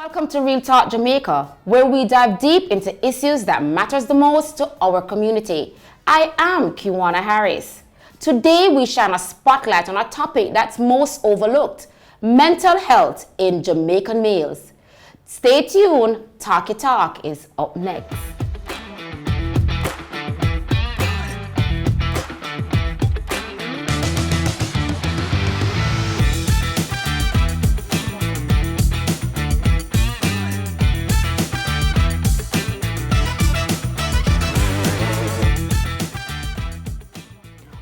Welcome to Real Talk Jamaica, where we dive deep into issues that matters the most to our community. I am Quanna Harris. Today we shine a spotlight on a topic that's most overlooked, mental health in Jamaican males. Stay tuned, Talky Talk is up next.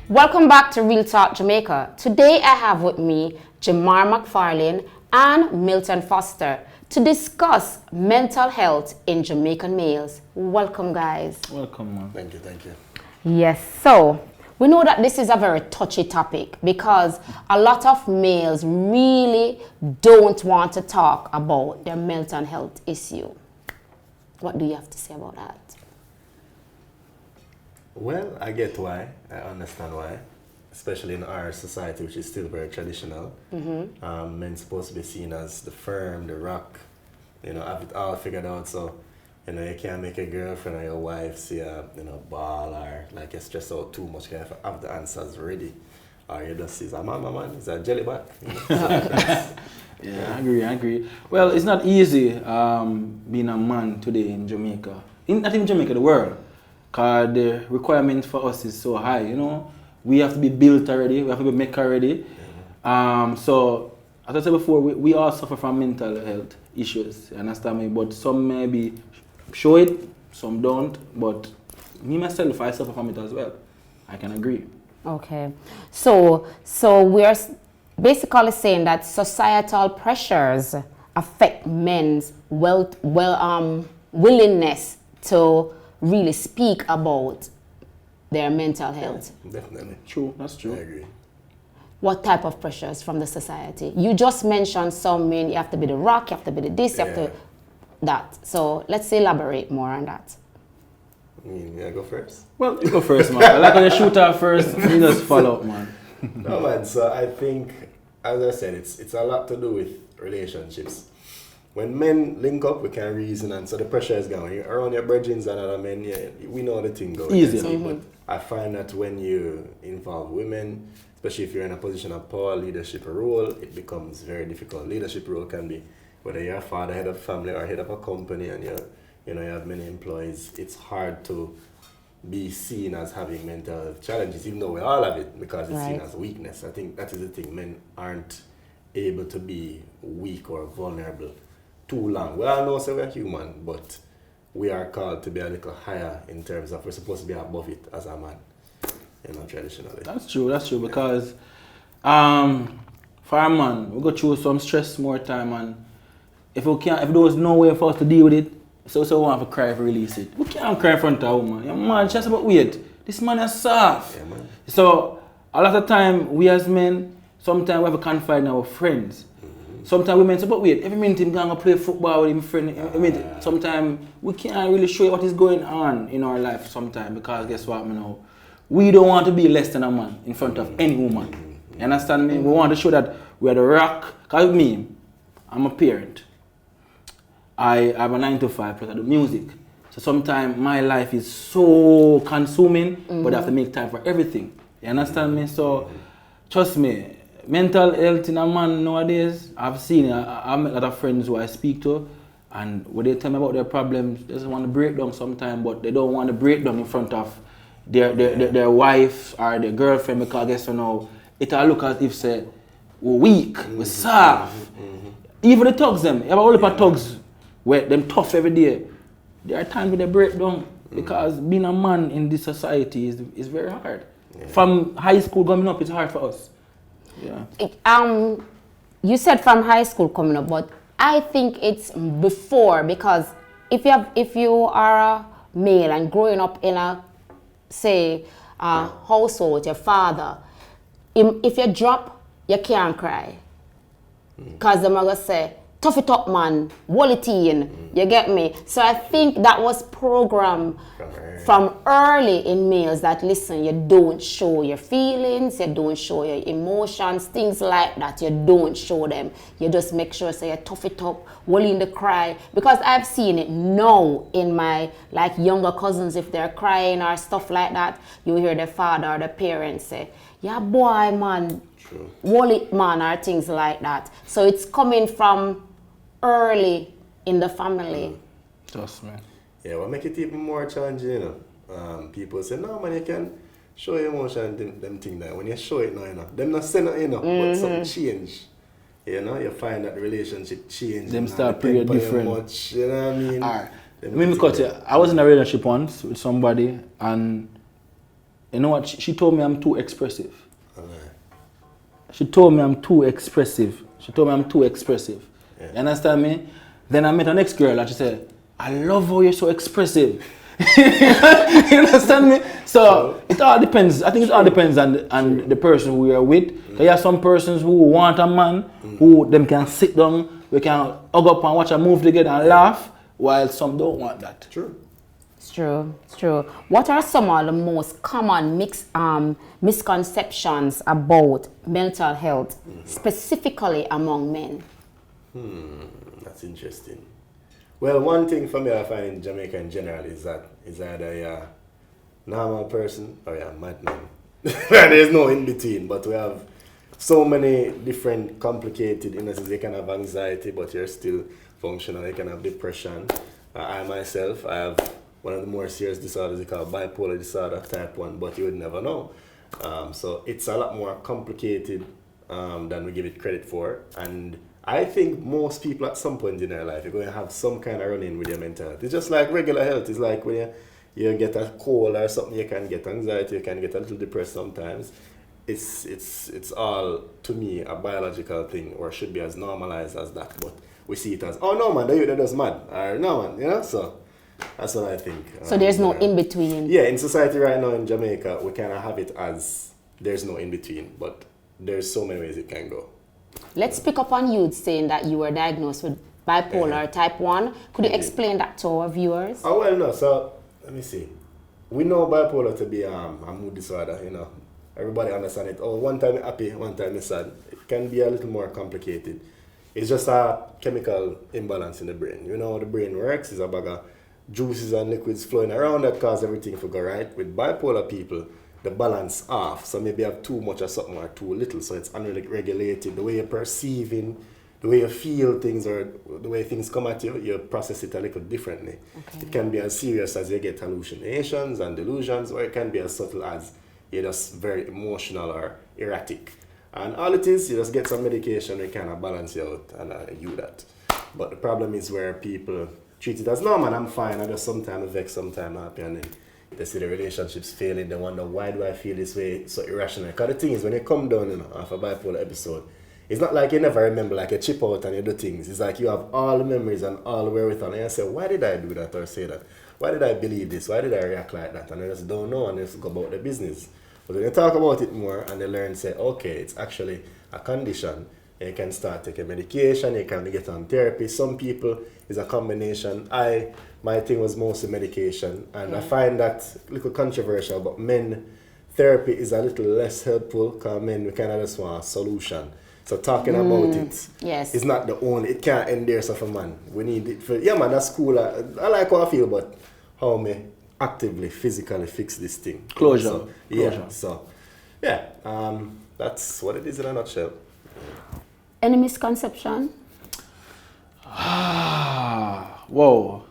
Welcome back to Real Talk Jamaica. Today I have with me Jamar McFarlane and Milton Foster to discuss mental health in Jamaican males. Welcome, guys. Welcome, man. Thank you, thank you. Yes, so we know that this is a very touchy topic because a lot of males really don't want to talk about their mental health issue. What do you have to say about that? Well, I get why. I understand why. Especially in our society, which is still very traditional. Men supposed to be seen as the firm, the rock, have it all figured out. So, you can't make a girlfriend or your wife see a, ball or like you stress out too much. You have the answers ready. Or you just see, mama man, it's a jelly back. Yeah, I agree. Well, it's not easy being a man today in Jamaica. Not even Jamaica, the world. Because the requirement for us is so high, We have to be built already, we have to be made already. So, as I said before, we all suffer from mental health issues, you understand me? But some maybe show it, some don't. But me, myself, I suffer from it as well. I can agree. Okay. So we're basically saying that societal pressures affect men's willingness to really speak about their mental health. Yeah, definitely. True, that's true. I agree. What type of pressures from the society? You just mentioned some men, you have to be the rock, you have to be the this, you have to that. So let's elaborate more on that. May I go first? Well, you go first, man. I like when you shoot out first, you just follow up, man. No, man. So I think, as I said, it's a lot to do with relationships. When men link up, we can reason, and so the pressure is gone. You're around your brethren and other men, we know the thing goes. Easy. But I find that when you involve women, especially if you're in a position of power, leadership role, it becomes very difficult. Leadership role can be whether you're a father, head of family, or head of a company, and you have many employees. It's hard to be seen as having mental health challenges, even though we all have it, because it's seen as weakness. I think that is the thing. Men aren't able to be weak or vulnerable too long. We all know so we're human, but we are called to be a little higher in terms of we're supposed to be above it as a man, traditionally. That's true, because for a man, we go through some stress more time, and if there was no way for us to deal with it, so we want to cry to release it. We can't cry in front of a woman. Yeah, man, just about wait. This man is soft. Yeah, man. So a lot of time we as men, sometimes we have to confide in our friends. Sometimes women say, but wait, every minute him going to play football with him friend. Sometimes we can't really show you what is going on in our life sometimes, because guess what, we don't want to be less than a man in front of any woman. You understand me? We want to show that we are the rock. Because me, I'm a parent. I have a 9 to 5 plus I do music. So sometimes my life is so consuming, but I have to make time for everything. You understand me? So trust me, mental health in a man nowadays, I've seen, I've met a lot of friends who I speak to, and when they tell me about their problems, they just want to break down sometimes, but they don't want to break down in front of their wife or their girlfriend, because I guess, it'll look as if, say, we're weak, we're soft. Even the thugs, you have a whole lot of thugs, where them tough every day. There are times when they break down, because being a man in this society is very hard. Yeah. From high school coming up, it's hard for us. Yeah. You said from high school coming up, but I think it's before, because if you are a male and growing up in a household with your father, if you drop, you can't cry, because they're gonna say tough it up, man, wall it in, you get me? So I think that was programmed from early in males that, listen, you don't show your feelings, you don't show your emotions, things like that, you don't show them. You just make sure, say, you tough it up, wall in the cry. Because I've seen it now in my, like, younger cousins, if they're crying or stuff like that, you hear the father or the parents say, yeah, boy, man, wall it, man, or things like that. So it's coming from early in the family. Just, man. Yeah, what make it even more challenging, you know? People say, no, man, you can show your emotion, them thing that. When you show it now, you know, them not saying it, you know, but something change. You know, you find that the relationship change. Them start pretty different. Much, you know what I mean? Alright. Let me cut you. I was in a relationship once with somebody, and you know what? She told me I'm too expressive. She told me I'm too expressive. Yeah. You understand me? Then I met an next girl and she said, I love how you're so expressive. You understand me? So it all depends. I think it all depends on the person who you're with. There are some persons who want a man who them can sit down, we can hug up and watch a movie together and laugh, while some don't want that. True. It's true. What are some of the most common misconceptions about mental health, specifically among men? That's interesting. Well, one thing for me I find in Jamaica in general is that it's either a normal person or a madman. There's no in between, but we have so many different complicated illnesses. You can have anxiety, but you're still functional. You can have depression. I myself, I have one of the more serious disorders called bipolar disorder type 1, but you would never know. So it's a lot more complicated than we give it credit for. And I think most people at some point in their life are going to have some kind of run-in with your mental health. It's just like regular health. It's like when you get a cold or something, you can get anxiety, you can get a little depressed sometimes. It's all, to me, a biological thing, or should be as normalized as that. But we see it as, oh no man, they're just mad. Or no man, you know? So that's what I think. So there's no in-between. Yeah, in society right now in Jamaica, we kind of have it as there's no in-between, but there's so many ways it can go. Let's pick up on you saying that you were diagnosed with bipolar type 1. Could you explain that to our viewers? Oh, well, no. So, let me see. We know bipolar to be a mood disorder, you know. Everybody understands it. Oh, one time you're happy, one time you're sad. It can be a little more complicated. It's just a chemical imbalance in the brain. You know how the brain works. It's a bag of juices and liquids flowing around that cause everything to go right. With bipolar people, the balance off. So maybe you have too much or something or too little. So it's unregulated. The way you're perceiving, the way you feel things, or the way things come at you, you process it a little differently. Okay. It can be as serious as you get hallucinations and delusions, or it can be as subtle as you're just very emotional or erratic. And all it is, you just get some medication, it kind of balance you out, and you that. But the problem is where people treat it as, no man, I'm fine, I just sometimes vex, sometimes happy, and then they see the relationships failing, they wonder, why do I feel this way, so irrational? Because the thing is, when you come down, you know, off a bipolar episode, it's not like you never remember, like you chip out and you do things. It's like you have all the memories and all the wherewithal, and you say, why did I do that or say that? Why did I believe this? Why did I react like that? And I just don't know, and just go about the business. But when you talk about it more and they learn, say, okay, it's actually a condition, and you can start taking medication, you can get on therapy. Some people, it's a combination. My thing was mostly medication, and I find that a little controversial, but men, therapy is a little less helpful, because men, we kind of just want a solution. So talking about it, is not the only, it can't end there, so for man. We need it for, yeah man, that's cool. I like how I feel, but how me actively, physically fix this thing. Closure. So, yeah, so, yeah, that's what it is in a nutshell. Any misconception? Whoa.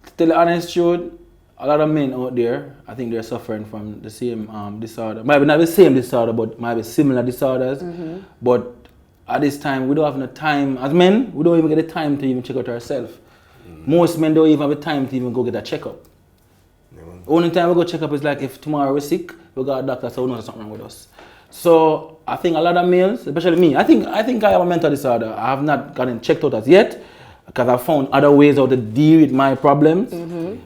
To tell the honest truth, a lot of men out there, I think they're suffering from the same disorder. Maybe not the same disorder, but maybe similar disorders. But at this time, we don't have no time. As men, we don't even get the time to even check out ourselves. Most men don't even have the time to even go get a checkup. Only time we go check up is like if tomorrow we're sick, we got a doctor, so we know there's something wrong with us. So I think a lot of males, especially me, I think I have a mental disorder. I have not gotten checked out as yet, because I found other ways how to deal with my problems,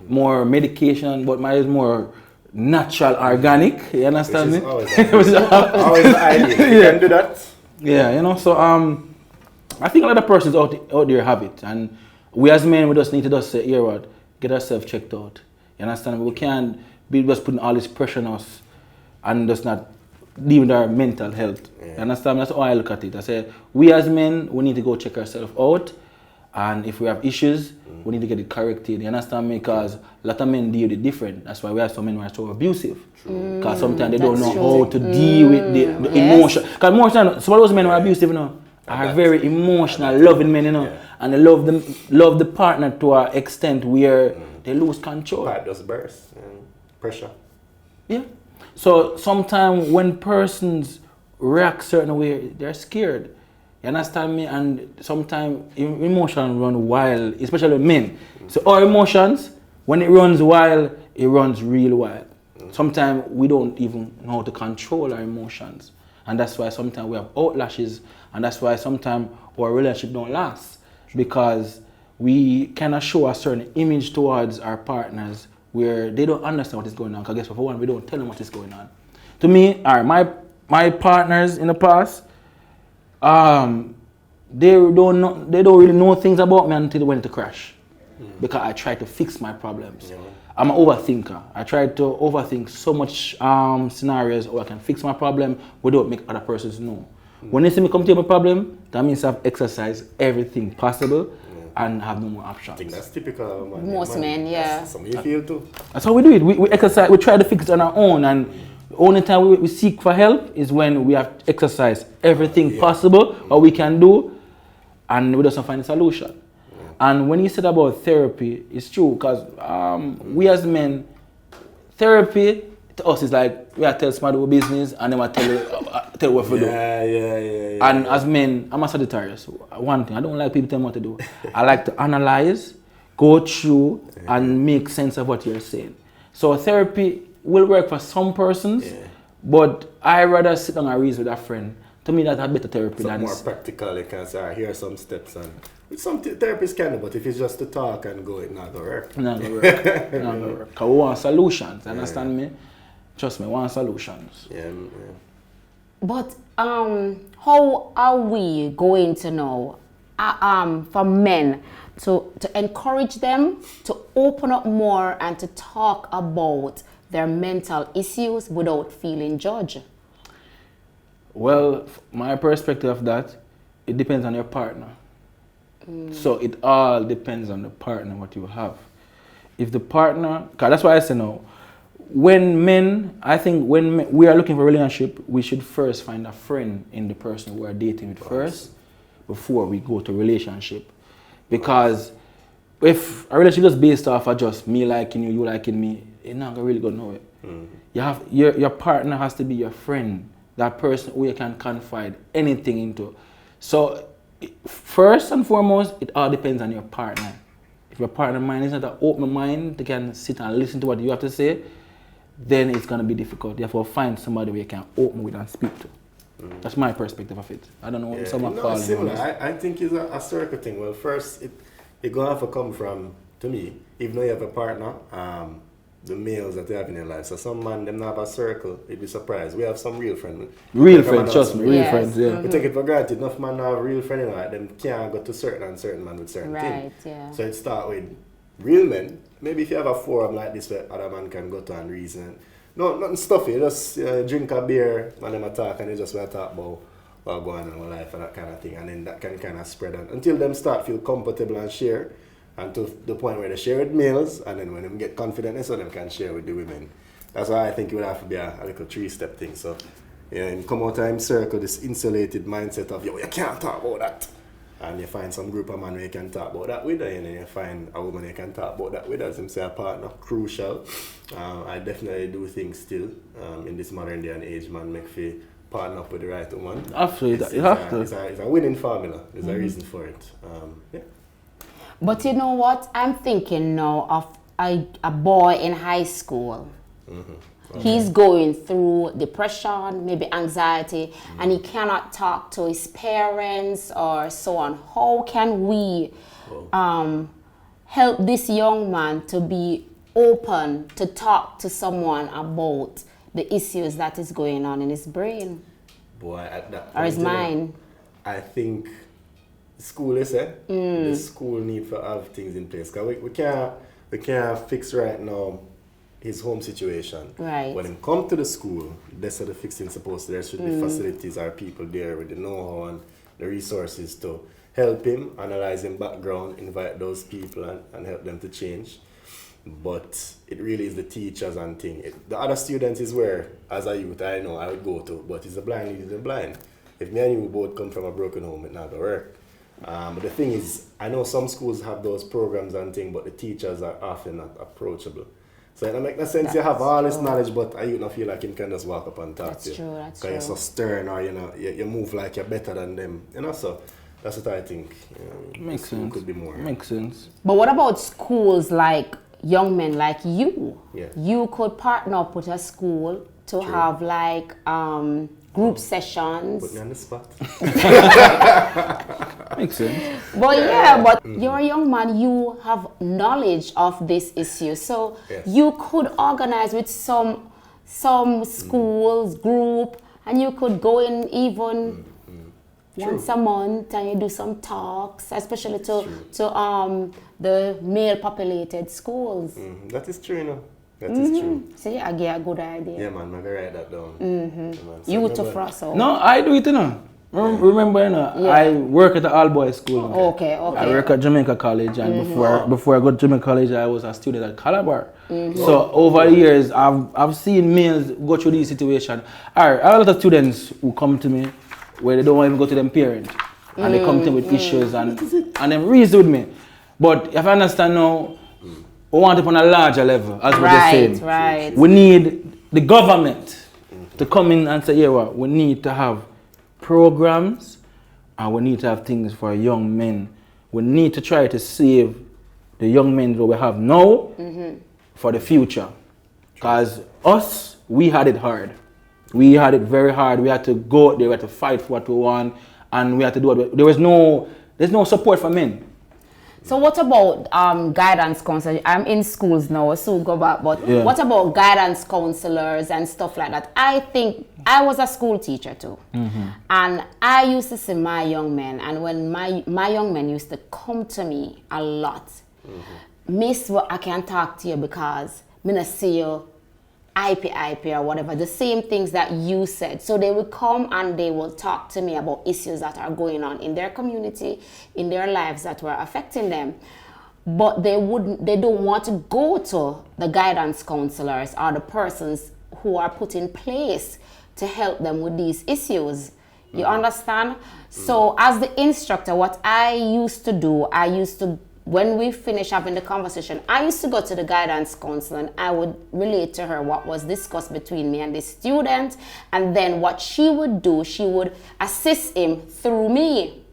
more medication, but mine is more natural, organic. You understand me? Always the idea. You can do that. Yeah, you know. So I think a lot of persons out there have it, and we as men, we just need to just say, here what, get ourselves checked out. You understand? We can't be just putting all this pressure on us and just not deal with our mental health. You understand? That's how I look at it. I say, we as men, we need to go check ourselves out, and if we have issues, we need to get it corrected. You understand me? Because a lot of men deal with it different. That's why we have some men who are so abusive. Because sometimes they don't know how to deal with the emotion. Because emotion, some of those men who are abusive, you know, are very emotional, loving men, you know, and they love the partner to an extent where they lose control. Pipe just burst. Pressure. Yeah. So sometimes when persons react certain way, they're scared. You understand me? And sometimes emotions run wild, especially men. So our emotions, when it runs wild, it runs real wild. Sometimes we don't even know how to control our emotions. And that's why sometimes we have outlashes, and that's why sometimes our relationship don't last. Because we cannot show a certain image towards our partners where they don't understand what is going on. Because guess what, for one, we don't tell them what is going on. To me, my partners in the past, they don't really know things about me until they went to crash. Because I try to fix my problems. I'm an overthinker. I try to overthink so much scenarios where I can fix my problem without make other persons know. When they see me come to my problem, that means I've exercised everything possible and have no more options. I think that's typical of most men, yeah. That's something you feel too. That's how we do it. We exercise, we try to fix it on our own, and the only time we seek for help is when we have exercised everything possible or we can do, and we just don't find a solution. And when you said about therapy, it's true, because we as men, therapy to us is like, we are tell somebody our business and then I tell what to do. Yeah. And as men, I'm a Sagittarius. One thing, I don't like people telling me what to do. I like to analyze, go through, and make sense of what you're saying. So therapy will work for some persons, but I rather sit down and reason with a friend. To me, that's a better therapy. Something more practical, you can say, all right, here are some steps. And some therapists can, but if it's just to talk and go, it's not going to work. It's not going to work. It's not going to work. Because we want solutions, understand me? Trust me, we want solutions. But how are we going to know, for men, to encourage them to open up more and to talk about their mental issues without feeling judged? Well, my perspective of that, it depends on your partner. So it all depends on the partner, what you have. If the partner, because that's why I say no, I think when we are looking for a relationship, we should first find a friend in the person we are dating with first, before we go to relationship. Because if a relationship is based off of just me liking you, you liking me, it's not really going to know it. You have, your partner has to be your friend, that person who you can confide anything into. So first and foremost, it all depends on your partner. If your partner mind is not an open mind, they can sit and listen to what you have to say, then it's going to be difficult. You have to find somebody where you can open with and speak to. That's my perspective of it. I don't know what someone calling similar. I think it's a circle thing. Well, first, it's going to have to come from, to me, even though you have a partner, the males that you have in your life. So some man, them not have a circle, you'd be surprised. We have some real friends. Real friends, trust me, real friends, yeah. We take it for granted. Enough man have real friends, you know, like them can't go to certain man with certain things. Yeah. So it start with real men. Maybe if you have a forum like this where other man can go to and reason. No, nothing stuffy. Just drink a beer, and them talk, and they just want to talk about what's going on in life and that kind of thing. And then that can kind of spread on until them start feel comfortable and share. And to the point where they share with males, and then when them get confident, so them can share with the women. That's why I think it would have to be a little 3-step thing. So, in come out time circle, this insulated mindset of, yo, you can't talk about that. And you find some group of men where you can talk about that with, and then you find a woman you can talk about that with, as them say a partner, crucial. I definitely do think still, in this modern day and age, man, make feel partner up with the right woman. Absolutely, it's a winning formula. There's a reason for it. But you know what? I'm thinking now of a boy in high school. He's going through depression, maybe anxiety, and he cannot talk to his parents or so on. How can we help this young man to be open to talk to someone about the issues that is going on in his brain? Boy, at that point, or his mind? I think school, you say, the school need to have things in place. Because we can't fix right now his home situation. Right. When he come to the school, that's how the fixing supposed to. There should be facilities or people there with the know-how and the resources to help him, analyze his background, invite those people and help them to change. But it really is the teachers and thing. The other students is where, as a youth, I know I would go to, but it's a blind lead, it's a blind. If me and you both come from a broken home, it's not going to work. But the thing is, I know some schools have those programs and things, but the teachers are often not approachable. So it don't make no sense. You have all this knowledge, but you don't feel like you can just walk up and talk to you. That's true. Because you're so stern, or you move like you're better than them. So that's what I think. Makes sense. Could be more. Makes sense. But what about schools like young men like you? Yeah. You could partner up with a school to have like group sessions. Put me on the spot. Makes sense. But but you're a young man, you have knowledge of this issue. So you could organize with some schools, group, and you could go in even once a month and you do some talks, especially to the male populated schools. That is true, you know. That is true. So yeah, I get a good idea. Yeah, man, I'm going to write that down. So You to frost out. No, I do it, you know. Remember, you know, I work at the all-boys school. Okay. I work at Jamaica College, and before I got to Jamaica College, I was a student at Calabar. So over the years, I've seen males go through these situations. A lot of students who come to me where they don't want to even go to them parents, and they come to me with issues and them reason with me. But if I understand now, we want it on a larger level, as what you're saying. Right. We need the government to come in and say, we need to have programs, and we need to have things for young men. We need to try to save the young men that we have now for the future. Because we had it hard. We had it very hard. We had to go out there, we had to fight for what we want, and we had to do it. There's no support for men. So what about guidance counselors? I'm in schools now, so go back. But what about guidance counselors and stuff like that? I think I was a school teacher too, and I used to see my young men, and when my young men used to come to me a lot, Miss, I can't talk to you because me not see you IP or whatever, the same things that you said. So they will come and they will talk to me about issues that are going on in their community, in their lives that were affecting them. But they don't want to go to the guidance counselors or the persons who are put in place to help them with these issues. You understand? So as the instructor, what I used to do, when we finish having the conversation, I used to go to the guidance counselor and I would relate to her what was discussed between me and the student, and then what she would do, she would assist him through me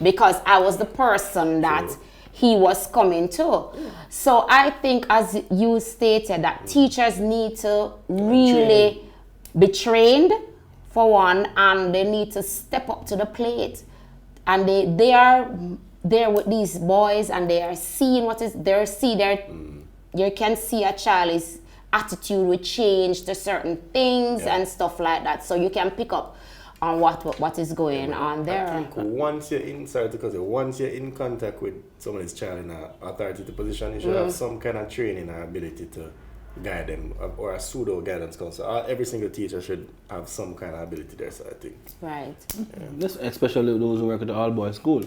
because I was the person that he was coming to. So I think, as you stated, that teachers need to really be trained for one, and they need to step up to the plate, and they are there with these boys and they are seeing you can see a child's attitude will change to certain things and stuff like that, so you can pick up on what is going on there. I think once you're in contact with someone's child in an authoritative position, you should have some kind of training or ability to guide them, or a pseudo guidance counselor. Every single teacher should have some kind of ability there, so I think. Right. This, especially those who work at the all-boys school.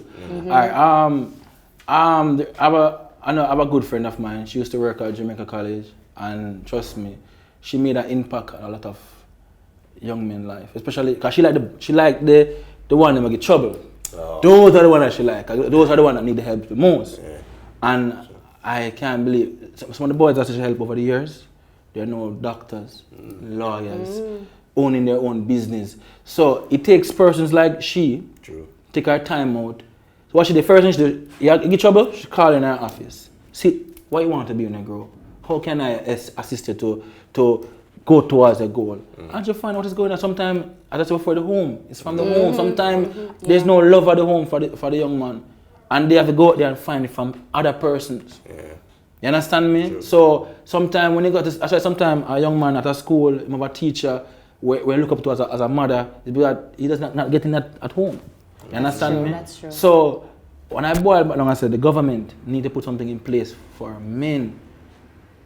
I have a good friend of mine. She used to work at Jamaica College, and trust me, she made an impact on a lot of young men's life, especially because she like the one that get trouble. Those are the ones that she like. Those are the ones that need the help the most. And I can't believe some of the boys that she helped over the years, they're no doctors, lawyers, owning their own business. So it takes persons like she take her time out. So what she did first thing she do, you get trouble, she call in her office. See, what you want to be when you grow? How can I assist you to go towards a goal? And you find what is going on. Sometimes, as I said before, the home. It's from the home. Sometimes there's no love at the home for the young man. And they have to go out there and find it from other persons. You understand me? True. So sometimes when you got this, actually sometimes a young man at a school, a teacher, when you look up to as a mother, he does not getting that at home. You understand me? That's true. So when I boil back down, I said the government need to put something in place for men.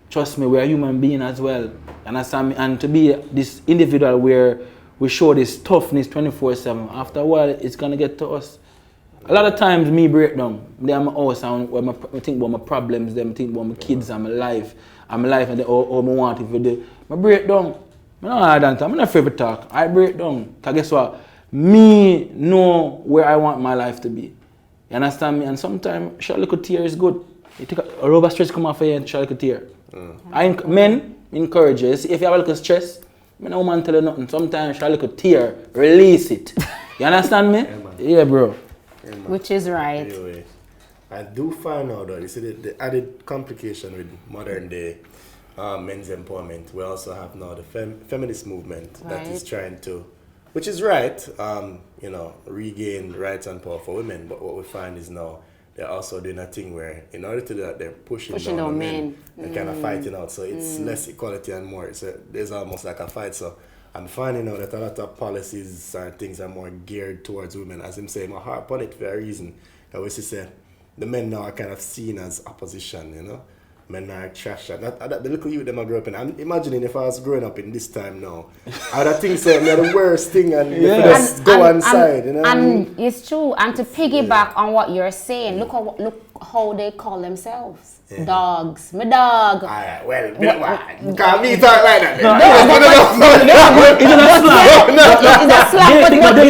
Trust me, we're a human being as well. Understand me? And to be this individual where we show this toughness 24/7, after a while it's gonna get to us. A lot of times me break down. I'm my house and when I think about my problems, them think about my kids and my life. And my life and all I want if you do. I break down. I'm not hard on time. I'm not afraid to talk. I break down. Because guess what? Me know where I want my life to be. You understand me? And sometimes short little tear is good. You take a rubber stress come off of you and short little tear. Men encourage you. See, if you have a little stress, I no man tell you nothing. Sometimes short little tear, release it. You understand me? Yeah, bro. Yeah, Which is right. Anyway, I do find out though, you see the added complication with modern day men's empowerment. We also have now the feminist movement that is trying to, which is right, regain rights and power for women. But what we find is now they're also doing a thing where, in order to do that, they're pushing down men and kind of fighting out. So it's less equality and more. There's almost like a fight. So I'm finding out that a lot of policies and things are more geared towards women. As I'm saying, my heart upon it for a reason. I always say the men now are kind of seen as opposition, you know. Men are trash. The little youth them I grew up in. I'm imagining if I was growing up in this time now, I would think say me the worst thing and just go inside, you know. And it's true. And to piggyback on what you're saying, look how they call themselves. Dogs. My dog. Alright, well, can't me talk like that.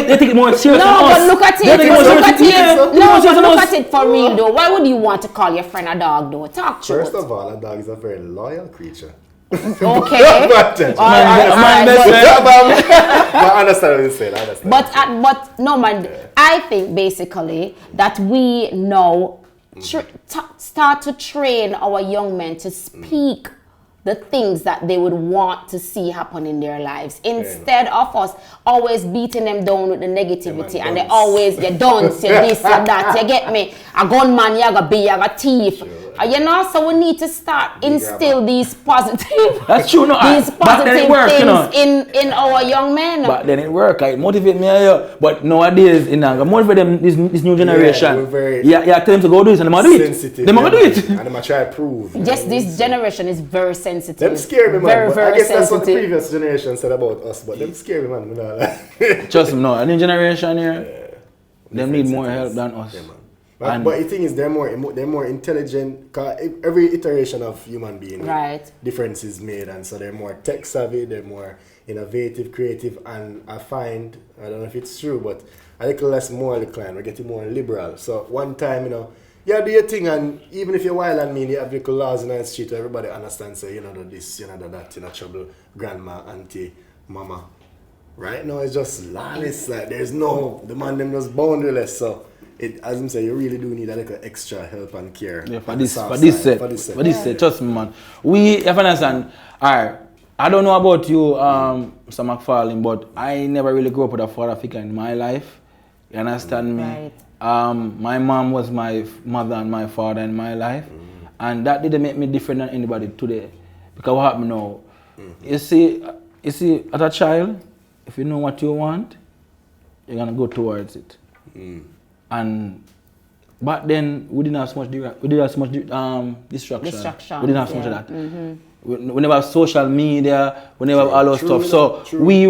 They take it more serious than us. No, but look at it. Look at it for real though. Why would you want to call your friend a dog though? Talk truth. First of all, a dog is a very loyal creature. Okay. I understand what you're saying. But no man, I think basically that we now start to train our young men to speak the things that they would want to see happen in their lives instead of us always beating them down with the negativity and they always you dunce, you this, you that, you get me? A gunman, you gotta be, you a thief. So we need to start instill these positive That's true, no, these positive things in our young men. But then it work, it motivate me. But nowadays, motivate them this new generation. Yeah, tell them to go do this and they might do it. They might do it. And they might try to prove. Yes, this generation is very sensitive. Them scare me, man. Very, very I guess sensitive. that's what the previous generation said about us, but them scare me, man. Trust me, no. A new generation here, them need more help than us. Yeah, man. But the thing is, they're more intelligent. Cause every iteration of human being, difference is made, and so they're more tech savvy, they're more innovative, creative, and I find, I don't know if it's true, but a little less morally inclined. We're getting more liberal. So one time, do your thing, and even if you're wild and mean, you have little laws in the street, everybody understands. Say, this, that, trouble, grandma, auntie, mama. Right now, it's just lawless. Like there's the man them just boundaryless. So. As I say, you really do need a little extra help and care. Yeah, for this set. Trust me, man. You understand? Alright, I don't know about you, Mr. McFarlane, but I never really grew up with a father figure in my life. You understand me? Right. My mom was my mother and my father in my life, and that didn't make me different than anybody today. Because what happened now? You see, as a child, if you know what you want, you're gonna go towards it. And back then we didn't have so much distraction. We didn't have so much of that. We never have social media, we never have all those stuff. So we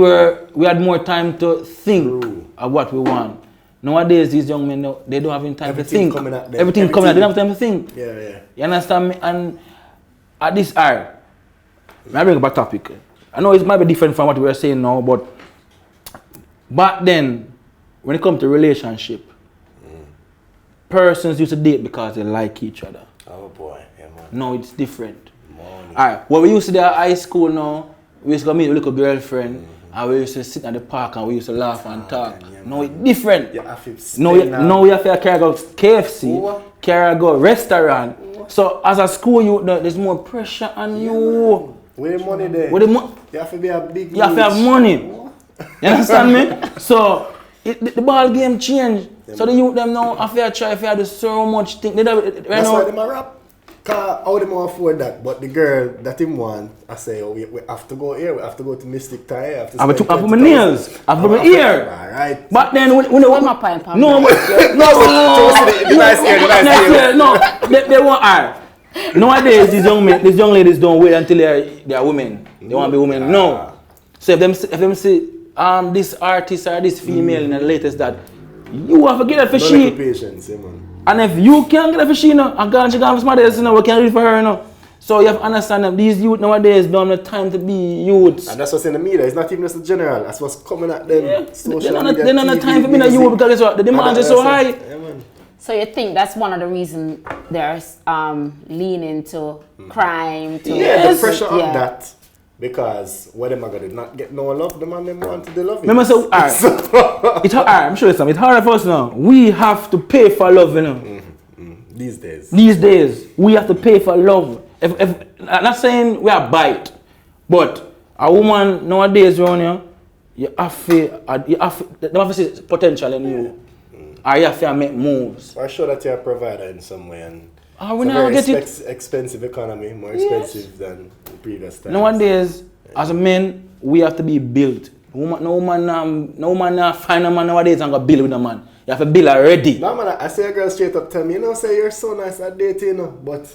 had more time to think of what we want. Nowadays these young men, they don't have any time to think. Everything coming out, they don't have time to think. Yeah. You understand me? And at this hour, I bring up a topic. I know it might be different from what we are saying now, but back then, when it comes to relationship, persons used to date because they like each other. Oh boy, yeah, man. No, it's different. Alright, when we used to do at high school now, we used to go meet a little girlfriend and we used to sit at the park and we used to laugh and talk. No, it's different. No, we have to carry go KFC, carry go restaurant. So as a school youth, there's more pressure on you. With the money there. You have to be a big You have to have money. You understand me? So the ball game changed. So the youth them now, after I try to do so much things. That's why they rap. how them afford that? But the girl that him want, I say, oh, we have to go here. We have to go to Mystic Thai. I have to put my nails. I put my ear. All right. But then when they One more point, Pam. no, they want art. Nowadays, these young ladies don't wait until they are women. They want to be women. No. So if them see this artist or this female in the latest that you have to get it for she. Patience, man. And if you can't get it for she, she gone for somebody else, we can't do it for her, So you have to understand that these youth nowadays don't have time to be youths. And that's what's in the media. It's not even just the general. That's what's coming at them. Yeah. Social They don't media, have TV, time for being a youth because the demands are so high. Yeah, man. So you think that's one of the reasons they're leaning to crime? To The pressure of that. Because what am I going to not get no love? The man them want to love it. Remember, so, it's hard. I'm sure it's hard for us now. We have to pay for love, These days. These days, we have to pay for love. If I'm not saying we are bite, but a woman nowadays around here, you have to see potential in you. Or you have to make moves. I'm sure that you're a provider in some way. And we it's a now very get it. expensive economy, more expensive than the previous times. Nowadays, as a man, we have to be built. No man find a man nowadays and go build with a man. You have to build already. No man, I say a girl straight up tell me, say you're so nice at dating, but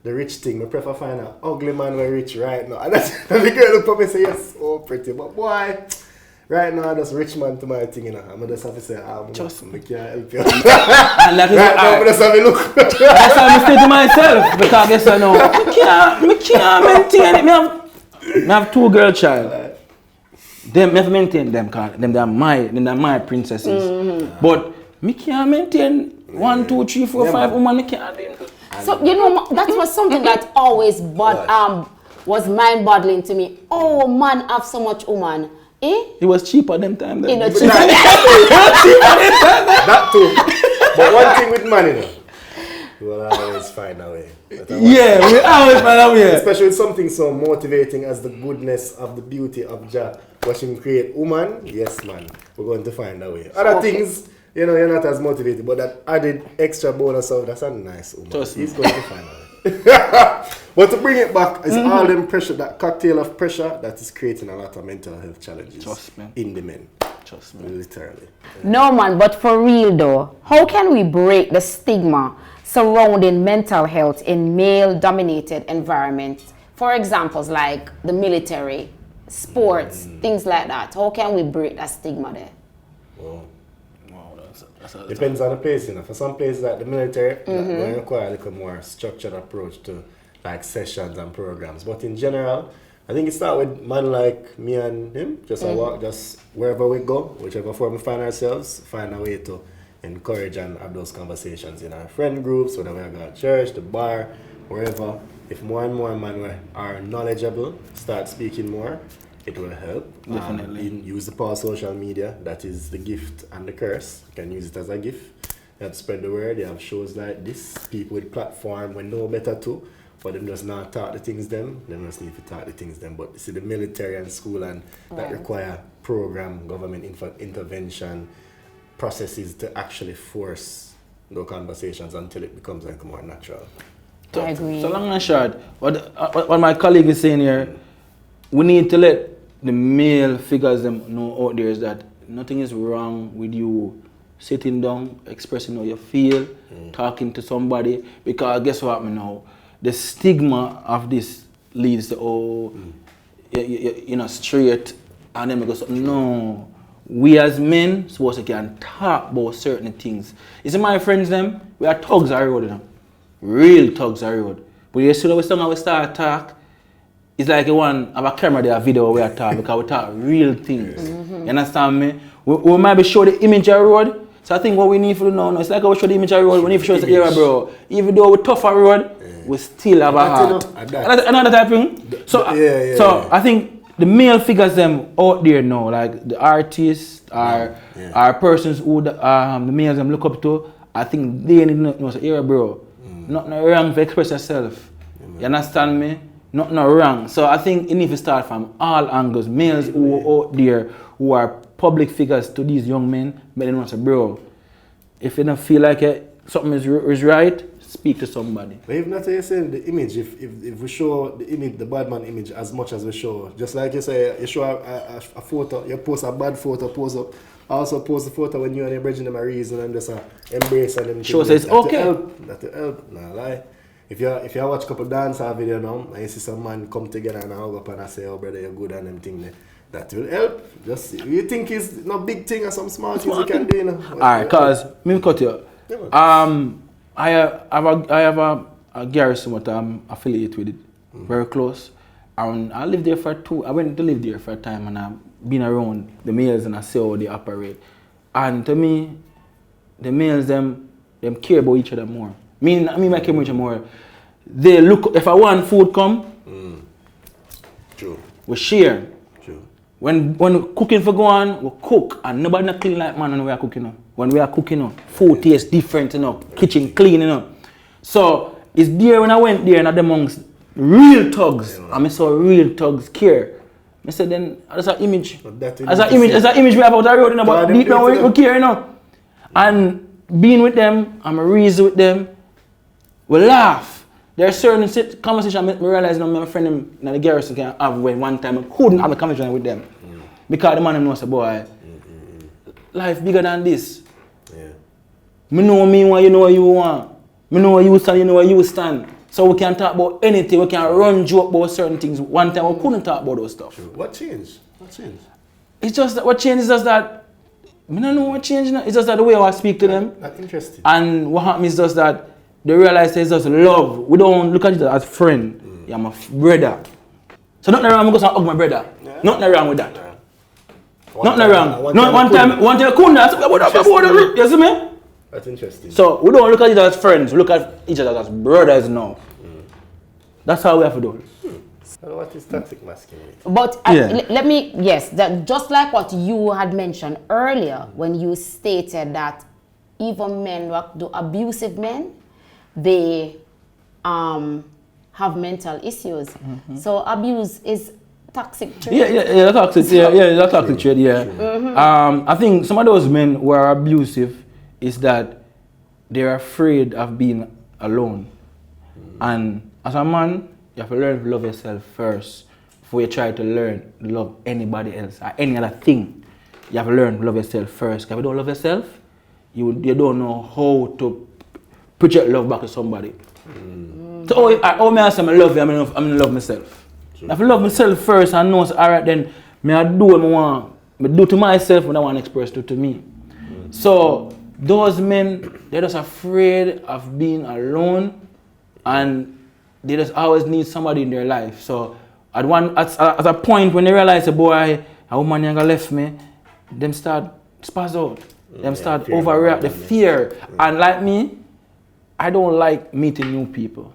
the rich thing, I prefer find an ugly man where rich right now. And that's the girl look up and say, you're so pretty, but boy, right now, that's rich man to my thing, I'm just have to say, Trust me. I can't help you. And that is right now, I just have a look. That's how I say to myself, because I guess I know, I can't maintain it. I have 2 girl child. Them have to maintain them, because them are my princesses. But I can't maintain 1, 2, 3, 4, 5 women. I can't do it. So that was something that always was mind-boggling to me. Oh man, have so much woman. It was cheaper them time. Cheaper. That too. But one thing with money, we'll always find a way. Yeah, we always find a way. Especially with something so motivating as the goodness of the beauty of Jah. Watching create woman, yes man, we're going to find a way. Other things, you're not as motivated, but that added extra bonus of that's a nice woman. He's going to find a way. But to bring it back, it's all them pressure, that cocktail of pressure that is creating a lot of mental health challenges in the men. Trust me. Literally. No man, but for real though, how can we break the stigma surrounding mental health in male-dominated environments? For examples like the military, sports, things like that. How can we break that stigma there? Wow, that's depends on the place, For some places like the military, that will require a little more structured approach to like sessions and programs. But in general, I think it starts with man like me and him, just wherever we go, whichever form we find ourselves, find a way to encourage and have those conversations in our friend groups, whether we go at church, the bar, wherever. If more and more men are knowledgeable, start speaking more, it will help. Definitely. Use the power of social media. That is the gift and the curse. You can use it as a gift. You have to spread the word. You have shows like this. People with platform will know better too. But them just not talk the things them. Them just need to talk the things them. But you see the military and school and that require program, government intervention, processes to actually force those conversations until it becomes like more natural. I agree. So long and short, what my colleague is saying here, we need to let the male figures them know out there is that nothing is wrong with you sitting down, expressing how you feel, talking to somebody, because guess what now? The stigma of this leads to, you're not straight, and then we go, no, we as men supposed to can talk about certain things. You see my friends them, we are thugs on the road, real thugs on the road. But you see when we start talk, it's like you want have a camera there, a video where we talk, because we talk real things. You understand me? We might be show the image of the road. So I think what we need to do now, it's like we show the image of the road, we need to show the era, bro. Even though we're tough on the road, we still have a heart. Another type of thing. So, I think the male figures them out there now, like the artists, are persons who the males them look up to, I think they need to know, so era, bro. Nothing wrong to express yourself. You understand me? Nothing wrong. So I think it needs to start from all angles. Males who are out there, who are public figures to these young men, but they want to say, bro, if you don't feel like something is right, speak to somebody. But if not, you say the image, if we show the image, the bad man image as much as we show, just like you say, you show a photo, you post a bad photo, post up, also post the photo when you and your brethren them are reason and just embrace and them. Show says okay. That will help, nah lie. If you watch a couple dancer video now and you see some man come together and hug up and I say, oh brother, you're good and them thing there, that will help. Just you think it's no big thing or some small things you can do, you know. Alright, cause me cut you. I have a garrison what I'm affiliated with it, very close. And I lived there I went to live there for a time and I've been around the males and I see how they operate. And to me, the males them care about each other more. Me I care about each other more. They look, if I want food come, True. we share. True. When cooking for go on, we cook and nobody not clean like man when we are cooking. When we are cooking, food tastes different, kitchen clean, So it's there when I went there and I'm amongst real thugs. And I saw real thugs care. I said then that's an image. As an image we have out the road, but deep down we care, And being with them, I'm a reason with them. We laugh. There are certain conversations I realize my friend in the garrison can have when one time I couldn't have a conversation with them. Because the man knows boy, life bigger than this. Yeah. Me know me what you know what you want. Me know where you stand, you know where you stand. So we can talk about anything, we can run joke about certain things. One time we couldn't talk about those stuff. True. What changed? It's just that what changed is just that I don't know what changed now. It's just that the way I speak to them. That's interesting. And what happens is just that they realize it's just love. We don't look at each other as friend. You're my brother. So nothing wrong with hug my brother. Yeah. Nothing wrong with that. Nothing wrong. One time I couldn't ask about you see me? That's interesting. So we don't look at each other as friends, we look at each other as brothers now. That's how we have to do it. So what is toxic masculinity? But that just like what you had mentioned earlier when you stated that even men who do abusive men, they have mental issues. So abuse is toxic trait. Yeah, toxic. That's toxic trait. Yeah. I think some of those men who are abusive is that they're afraid of being alone, and as a man, you have to learn to love yourself first before you try to learn to love anybody else or any other thing. You have to learn to love yourself first. If you don't love yourself, you don't know how to project love back to somebody. So how may I say I love you, I'm gonna love myself. Sure. If I love myself first and know, alright then, I do what I want. I do to myself what I want to express to me. So those men, they're just afraid of being alone and they just always need somebody in their life. So at a point when they realize, boy, a woman gonna left me, them start spaz out. Them start overreact, the fear. And like me, I don't like meeting new people.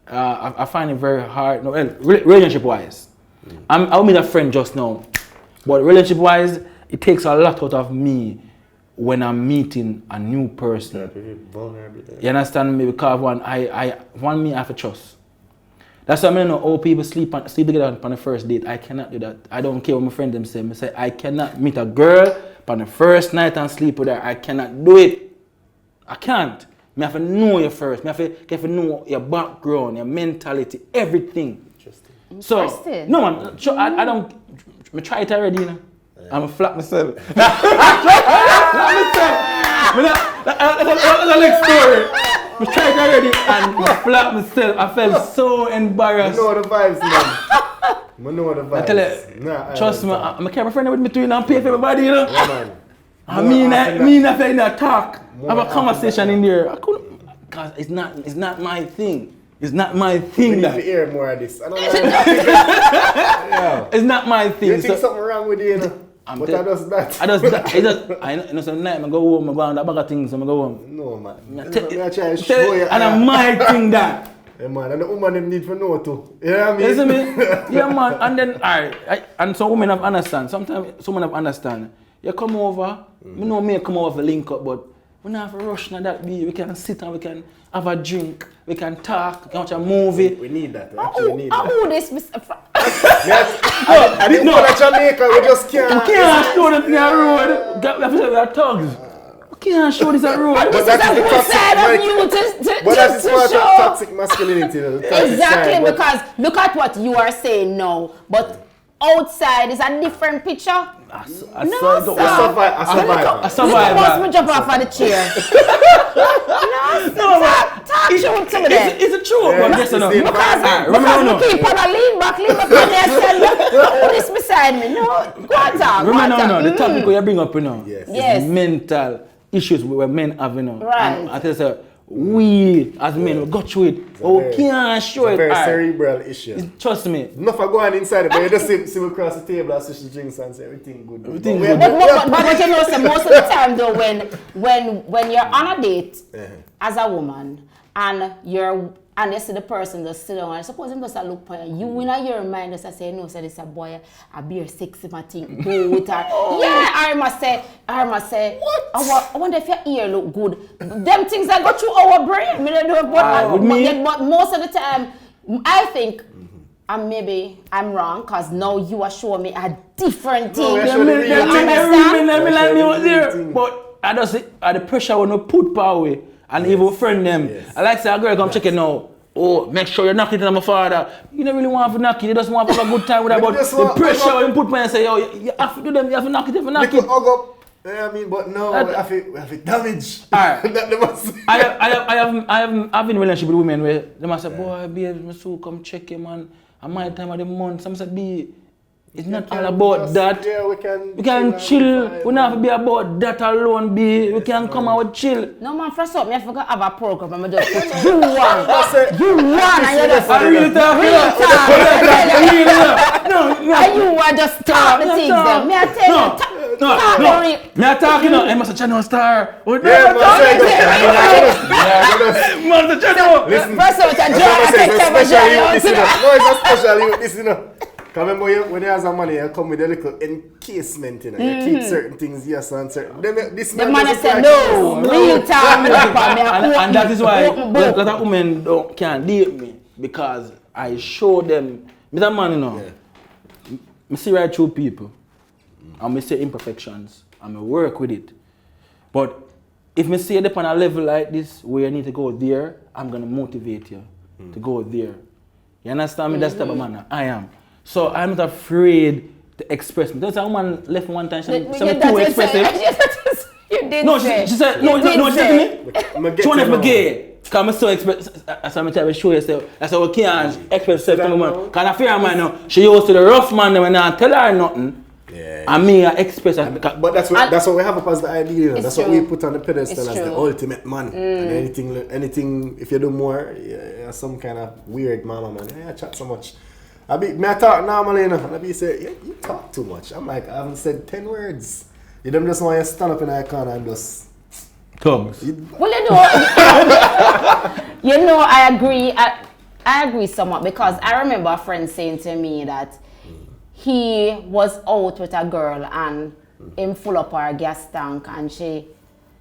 I find it very hard, relationship-wise. I'll meet a friend just now, but relationship-wise, it takes a lot out of me when I'm meeting a new person. You understand me? Because I have to trust. That's why I know all people sleep together on the first date. I cannot do that. I don't care what my friend them say. I say I cannot meet a girl on the first night and sleep with her. I cannot do it. I can't. I have to know you first. I have to know your background, your mentality, everything. Interesting. So, no man, I don't, I try it already, you know. I'm a flap myself. That's the next story. I tried it already and I flat myself. I felt so embarrassed. You know the vibes, man. I know the vibes. I tell you, trust me, I'm a camera friend with me too, and I'm paying for everybody, you know. Yeah, man. I mean, if I talk, have a conversation in there. I couldn't, because it's not my thing. It's not my thing. We need to hear more of this. I don't know. Yeah. It's not my thing. You think something wrong with you, you know? But I does that. I know some night I go home, I go on that bag of things, I go home. No man. I try to show you. And I might think that. Yeah man, and the woman them need to know too. You know what I mean? You see me? Yeah man, and then and some women have understand. Sometimes some women have understand. You come over, you know me come over for link up, but we don't have to rush now that be. We can sit and we can have a drink, we can talk, we can watch a movie. We need that. We actually need that. Oh, this Mr. I didn't know that Jamaica, we just can't. We can't throw them in the road. We have to say we are thugs. can't show this a road. But this is a good side of you But that's to part show. of toxic masculinity. The toxic Exactly, side, but- because look at what you are saying now. But outside is a different picture. I No, saw sir. a You survivor. must jump off of the chair. No, Talk to me then. It's a true, Yeah, but it's yes or no? the Because we keep on a lean back on there and say, oh, this beside me. No, go on talk. Remember, the topic you bring up, Yes. Yes. is mental issues where men have, Right. And I tell you, we as men, we go through it. very- Can't show It's a it. very Alright. cerebral issue. Trust me. Enough of going inside it, but you just see me across the table and switch the drinks and say everything good. Everything But good. But you know, so most of the time though, when you're on a date as a woman and you see the person just sit down and suppose him just a look for you in your mind just say no, say this a boy a beer sexy my thing go with her. Yeah, I must say what? I wonder if your ear look good. Them things that go through our brain. Me don't know, but most of the time I think and maybe I'm wrong because now you are showing me a different thing. we're You showing the real understand? thing. But I just the pressure when you put power away and even friend them. Yes. I like say a girl come check it now. Oh, make sure you knock it on my father. You don't really want to knock it. You just want to have a good time with her. But just the want- pressure when you put me and say, yo, you have to do them. You have to knock it. You have to knock Little it. hug up. Yeah, I mean, but no, we have it damage. Alright. That they must. I've been in a relationship with women where they must say, boy, babe, my soul come check you, man. And my time of the month. Some say, B, it's not all about that. Yeah, we can chill. We don't have to be about that alone, B. We can come out chill. No man, first up, me I forgot have a program. I'm just put you one, and you just I really talk. No. and you are just talk the things. Them. Me I tell you, talk No. real. Me a talking now. I'm a channel star. Yeah, man, channel. listen. First up, I take care of a No, it's job. a special you this, you know. Remember when you have some money, you come with a little encasement, you know. You keep certain things, yes, and certain. This The man said no, real time. And that is why a lot of women can't date me because I show them. Mr. Man, you know, I see right through people. And I see imperfections. And I work with it. But if I see it on a level like this where you need to go there, I'm going to motivate you to go there. You understand me? That's the type of man I am. So I'm not afraid to express me. There's a woman left one time, she said too expressive. You did No, say. she said, no, she said to me, she want to be gay. Because I'm so expressive. That's why I'm trying to show yourself. That's how we can't express yourself to a woman. Because I fear man now, she used to the rough man when I tell her nothing. Yeah. And me, I express. But that's what we have up as the ideal. You know? That's what we put on the pedestal It's as true. the ultimate man. And anything, if you do more, you're some kind of weird mama man. Yeah, I chat so much. I talk normally, you know, and I be say, yeah, you talk too much. I'm like, I haven't said 10 words. You them just want to stand up in that corner and just. Thugs. Well, you know, I agree. I agree somewhat because I remember a friend saying to me that he was out with a girl and him full up her gas tank and she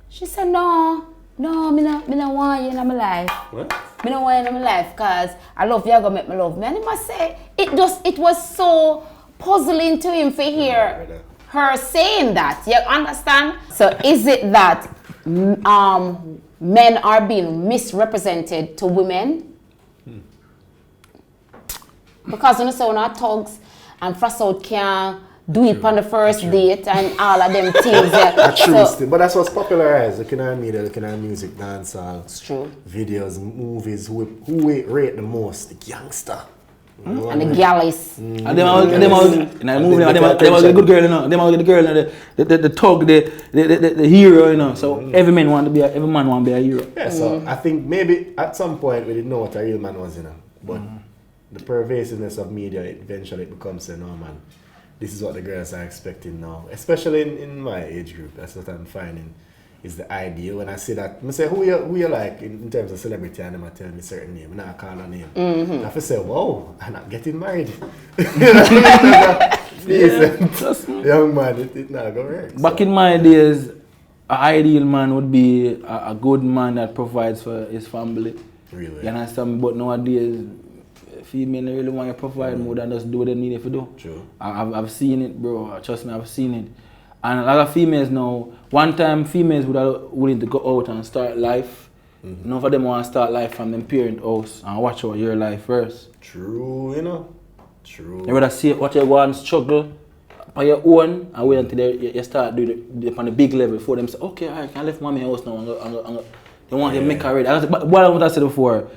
said no, me no want you in my life. What? Me no want you in my life because I love you, I gonna make me love me. And he must say it was so puzzling to him to hear her saying that. You understand? So is it that men are being misrepresented to women? Because when you say we're not thugs and frost out can't do it on the first date and all of them things. But that's what's popularized. Looking at media, looking at music, dancehall, It's true. videos, movies. Who we rate the most? The gangster. You know And what I the mean? galleys. And them all the good girl, you know. Them all the girl, you know, the thug, the hero, you know. So every man want to be a hero. Yeah, so I think maybe at some point we didn't know what a real man was, you know. But the pervasiveness of media, eventually it becomes, no man, this is what the girls are expecting now. Especially in my age group, that's what I'm finding is the ideal. When I see that, I say, who you like in terms of celebrity, and them tell me certain name, and I call a name. I have to say, wow, I'm not getting married. Young man, it not go work. Back in my days, an ideal man would be a good man that provides for his family. Really? You understand me? But nowadays, female really want to provide more than just do what they need to do. True. I've seen it, bro. Trust me, I've seen it. And a lot of females now, one time females would are willing to go out and start life. None of them want to start life from them parent house and watch out your life first. True, you know. True. You rather see what you want to struggle on your own and wait until you start doing it on the big level for them say, okay, I can leave mommy house now and they want to make her ready. But what I said before,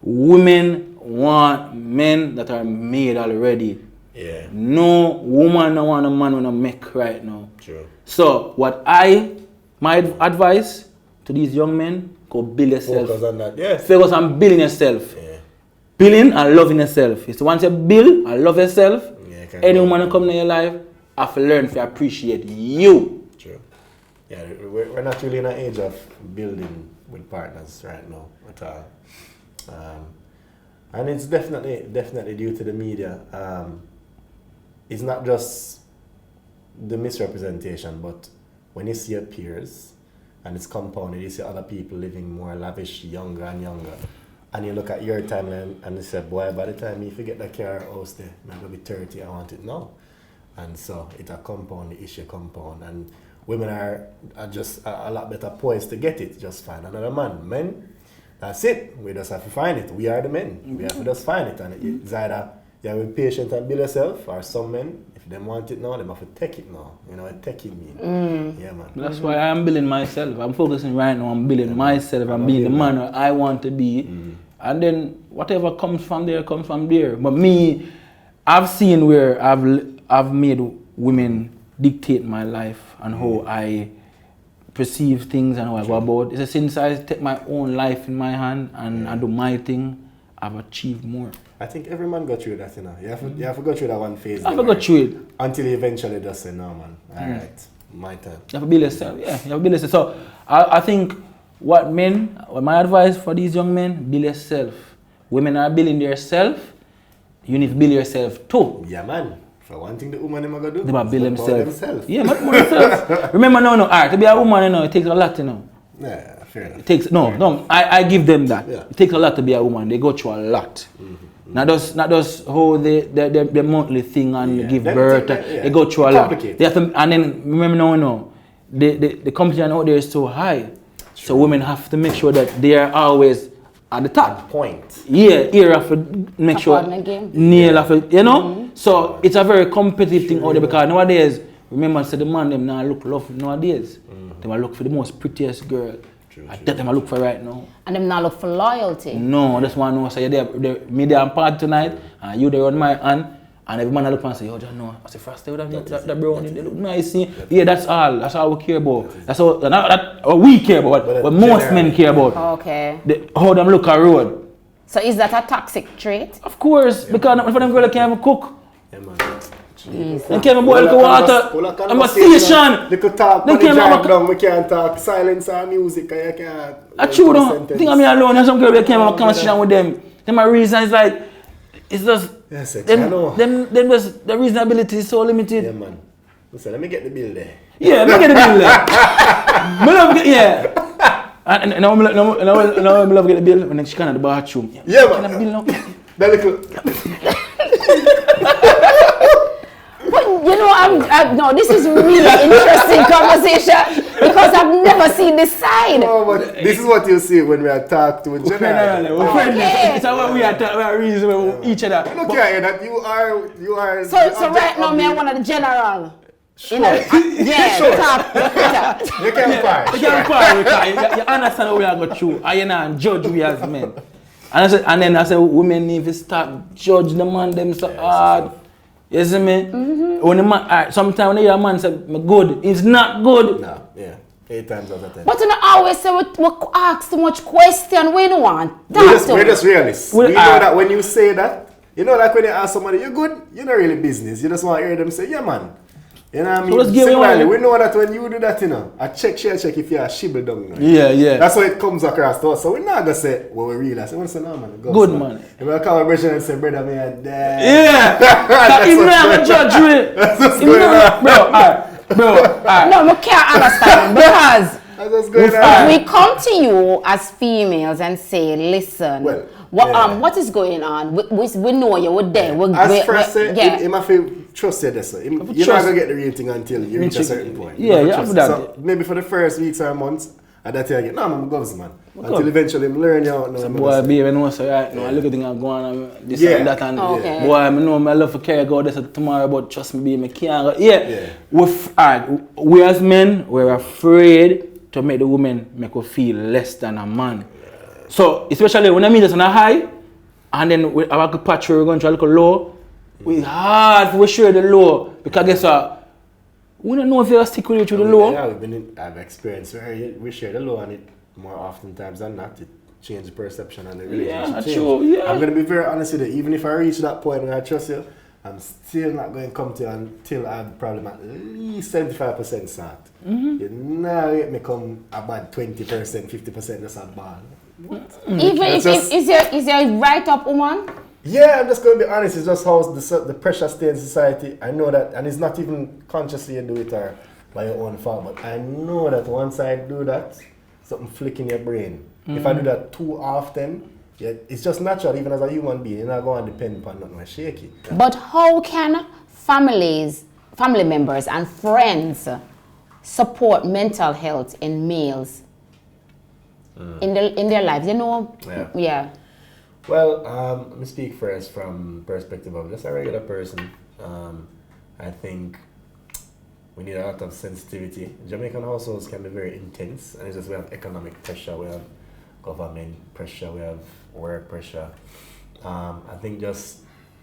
women want men that are made already. Yeah. No woman don't want a man when I make right now. True. So my advice to these young men, go build yourself. Focus on that, yes. Focus on building yourself. Yeah. Building and loving yourself. It's once you build and love yourself, any woman who come in your life have to learn to appreciate you. True. Yeah, we're not really in an age of building with partners right now at all. And it's definitely due to the media. It's not just the misrepresentation, but when you see your peers and it's compounded, you see other people living more lavish, younger and younger, and you look at your timeline and you say, boy, by the time you forget that car house there, I'm going to be 30, I want it now. And so it's a compound, the issue compound, and women are just a lot better poised to get it, just find another man. Men, that's it, we just have to find it. We are the men, we have to just find it, and it's either you have to be patient and build yourself, or some men, if they want it now, they have to take it now. You know what taking mean? Yeah, man. That's why I'm building myself. I'm focusing right now on building myself and being the man that I want to be. And then whatever comes from there, comes from there. But me, I've seen where I've made women dictate my life and how I perceive things and how I go about. It's since I take my own life in my hand and I do my thing, I've achieved more. I think every man got through that, you know. You have to go through that one phase. I have to go through it. Until you eventually just say, no, man, all right, my time. You have to build yourself, yeah. You have to build yourself. So I think my advice for these young men, build yourself. Women are building themselves. You need to build yourself too. Yeah, man. For one thing the woman them gonna do, they must build themselves. Yeah, but themselves. Remember, to be a woman, it takes a lot, Yeah, fair enough. It takes I give them that. Yeah. It takes a lot to be a woman. They go through a lot. Not just how the monthly thing and give birth. They go through a lot. They have to, and then remember the competition out there is so high. True. So women have to make sure that they are always at the top. Point. Yeah, here have to make sure nail have to, So it's a very competitive thing out there because nowadays, remember, the man them now look love nowadays. They will look for the most prettiest girl. That them I look for right now. And them not look for loyalty. No, that's one who say me there and part tonight, and you there on my hand, and every man I look and say, yo, just know, I say first they would have that brown, they look nice. Yeah, that's all we care about. That's all that we care about, what most men care about. Okay. How them look at road. So is that a toxic trait? Of course, because for them girl that can't even cook. Yeah, man. They can't even boil the water. I'm a station. They could talk, but they drive down, we can't talk. Silence our music, you can't. That's true, though. I think I'm here alone, and some girl that can't have a conversation with them. Then my reason is like, it's just, yes, I know. Then the reasonability is so limited. Yeah, man. Listen, let me get the bill there. Yeah, let me get the bill there. Yeah. And I love get the bill when she can at the bathroom. Yeah, man. Can I have the bill now? That little. You know, no, this is really interesting conversation because I've never seen this side. Oh, but this is what you see when we are talking to each other. It's how we are reason each other. Look here, that you are. So right now, me, I'm one of the general. Sure. Yeah, sure. top. You can't fight. You can't fight. You understand how we are going through. I not judge we as men. And then I say women need to start judge the man them so hard. You see me? When the man, sometimes when you hear a man say, good, it's not good. No, yeah. 8 times out of 10. But you know, always say we ask too much question. We don't want. We're just realists. We know that when you say that, you know, like when you ask somebody, you're good, you're not really business. You just want to hear them say, yeah, man. You know what I mean? So similarly, we know that when you do that, you know, I check if you're a shibble down. You know? Yeah. That's how it comes across to us. So we're not going to say, well, we realize. We're going to say, no, man. Good, man. If I come over and say, brother, me and dad. Yeah. That's even not a judge, really. That's what's going on. Bro, No, I can't understand because that's what's going on. we come to you as females and say, listen, What is going on? We know you were there. As first say, him have to trust you this. You're not gonna get the real thing until you reach a certain point. Yeah, yeah, that. So maybe for the first weeks or months, at that time, no, I'm govs, man. Until eventually I learn you out. So boy, baby, know so right now. I look at things going on, this and that, and boy, I know I love to carry go this tomorrow, but trust me, baby, I can't go. We as men, we're afraid to make the woman make us feel less than a man. So especially when I meet us on a high, and then we have a patch where we're going to a little low, it's hard for share the low because guess what? We don't know if you'll stick with you to the low. Yeah, I've experienced where we share the low and it more often times than not. It changes the perception and the relationship change. True, yeah. I'm going to be very honest with you. Even if I reach that point where I trust you, I'm still not going to come to you until I'm probably at least 75% start. You now let me come about 20%, 50% that's a ball. Even if is your right up woman? Yeah, I'm just going to be honest. It's just how the pressure stays in society. I know that, and it's not even consciously you do it or by your own fault, but I know that once I do that, something flick in your brain. If I do that too often, it's just natural. Even as a human being, you're not going to depend upon nothing shaky. But how can family members, and friends support mental health in males in their lives? You know, yeah. Well, let me speak first from perspective of just a regular person. I think we need a lot of sensitivity. Jamaican households can be very intense, and it's just we have economic pressure, we have government pressure, we have work pressure. I think just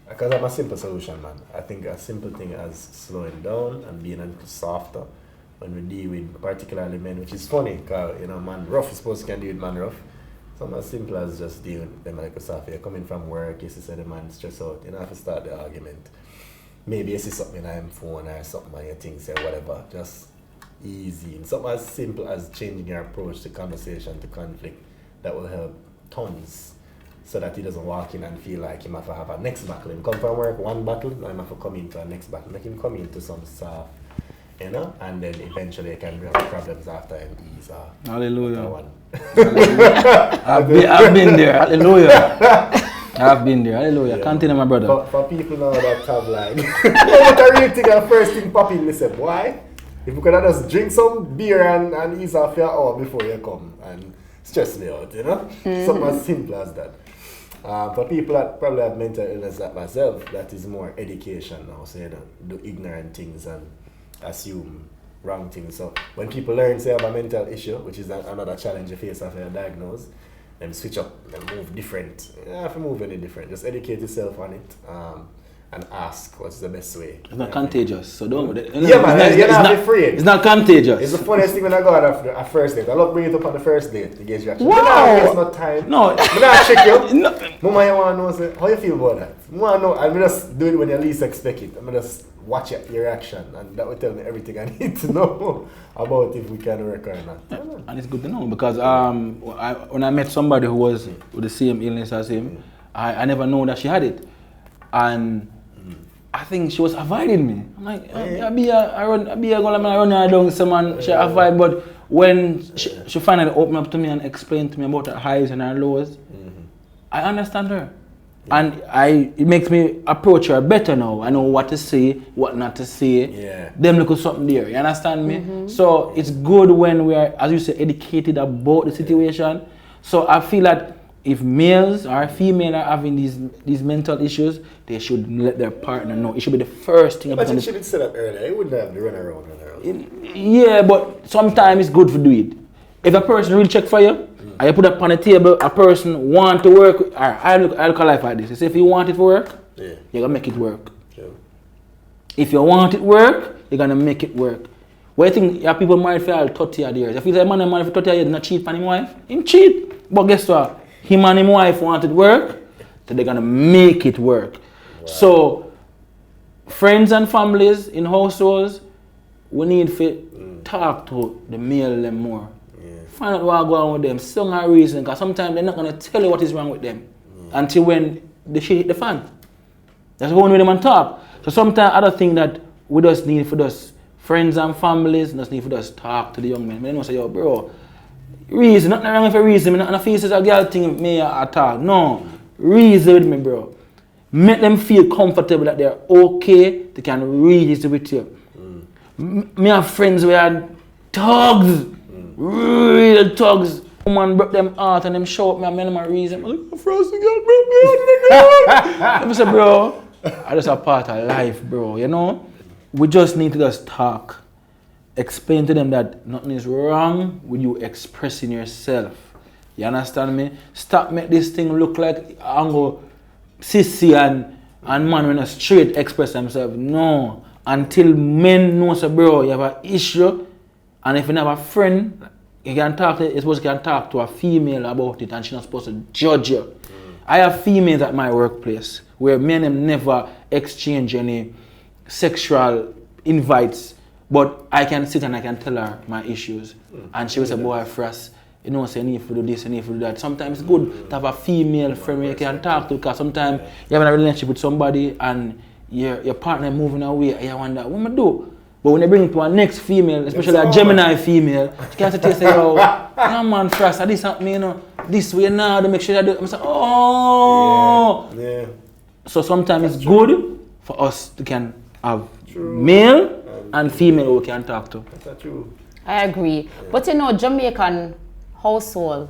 because I'm a simple solution, man. I think a simple thing as slowing down and being a little softer when we deal with particularly men, which is funny because man rough is supposed to can deal with man rough. Something as simple as just dealing with them like a soft. You're coming from work, you see the man stressed out, you don't have to start the argument. Maybe you see something on your phone or something on your thing, say whatever, just easy. And something as simple as changing your approach to conversation, to conflict, that will help tons. So that he doesn't walk in and feel like he might have a next battle. He come from work, one battle, now he might come into a next battle. Make him come into some soft, and then eventually he can have problems after him ease off. Hallelujah. I've been there. Hallelujah. I've been there. Hallelujah. Yeah. Continue, my brother. For people now that have like, what a real thing, the first thing popping, they say, why? If you could have just drink some beer and ease off your hour before you come and stress me out, Something as simple as that. For people that probably have mental illness like myself, that is more education now, so you don't do ignorant things and assume wrong things. So when people learn say have a mental issue, which is another challenge you face after you're diagnosed, then switch up and move different. You don't have to move any different. Just educate yourself on it and ask what's the best way. It's not contagious, so don't. You're not afraid. It's not contagious. It's the funniest thing when I go on a first date. I love bringing it up on the first date to gauge reaction. Wow. It's not time. No. I'm not check you. Mama, you want to know say, how you feel about that? I want to know. I'm just do it when you least expect it. I'm just watch your reaction, and that will tell me everything I need to know about if we can work or not. And it's good to know because when I met somebody who was with the same illness as him, I never know that she had it, and I think she was avoiding me. I'm like, I be run her down, someone she avoid, but when she finally opened up to me and explained to me about her highs and her lows, I understand her. And it makes me approach her better now. I know what to say, what not to say. Yeah. Them look at something there. You understand me? So it's good when we are, as you say, educated about the situation. So I feel that if males or females are having these mental issues, they should let their partner know. It should be the first thing. But you should have said that earlier. You wouldn't have to run around. Yeah, but sometimes it's good to do it. If a person really check for you, and you put up on the table, a person want to work. All right, I look at life like this. You say if you want it to work, you're going to make it work. Sure. If you want it work, you're going to make it work. What do you think? You have people married for all 30 years. If you say a man married for 30 years, not cheat on his wife, him cheat. But guess what? Him and his wife want it work, so they're going to make it work. Wow. So, friends and families in households, we need to talk to the male them more. Find out what's going on with them, some reason, because sometimes they're not going to tell you what is wrong with them until when the shit hit the fan. That's when we them and talk. So sometimes other thing that we just need for us, friends and families, just need for us talk to the young men. They don't say, yo, bro, reason, nothing wrong with a reason. I'm not going to feel it's a girl thing me at all. No, reason with me, bro. Make them feel comfortable that they're okay, they can reason with you. Me have friends who are thugs, real thugs. Woman broke them out and them show up me and me my reason. I'm like, Frosty girl broke me out. I say, bro, I just a part of life, bro, you know? We just need to just talk. Explain to them that nothing is wrong with you expressing yourself. You understand me? Stop make this thing look like angle sissy and man when a straight express themselves. No. Until men know, so bro, you have an issue, and if you have a friend, you can talk to, you're supposed to can talk to a female about it, and she's not supposed to judge you. I have females at my workplace where me and them never exchange any sexual invites, but I can sit and I can tell her my issues, and she will say, boy, Frost, you know, say, you need to do this, you need to do that. Sometimes it's good to have a female friend where you can talk to, because sometimes you have a relationship with somebody and your partner moving away and you wonder, what am I do? But when they bring it to a next female, especially a Gemini female, she can't say, yo, yeah man, Frost, this happened, you know, this way now to make sure I do it. I'm saying, oh! Yeah. So sometimes it's good for us to can have male and female who we can talk to. That's true. I agree. Yeah. But you know, Jamaican household,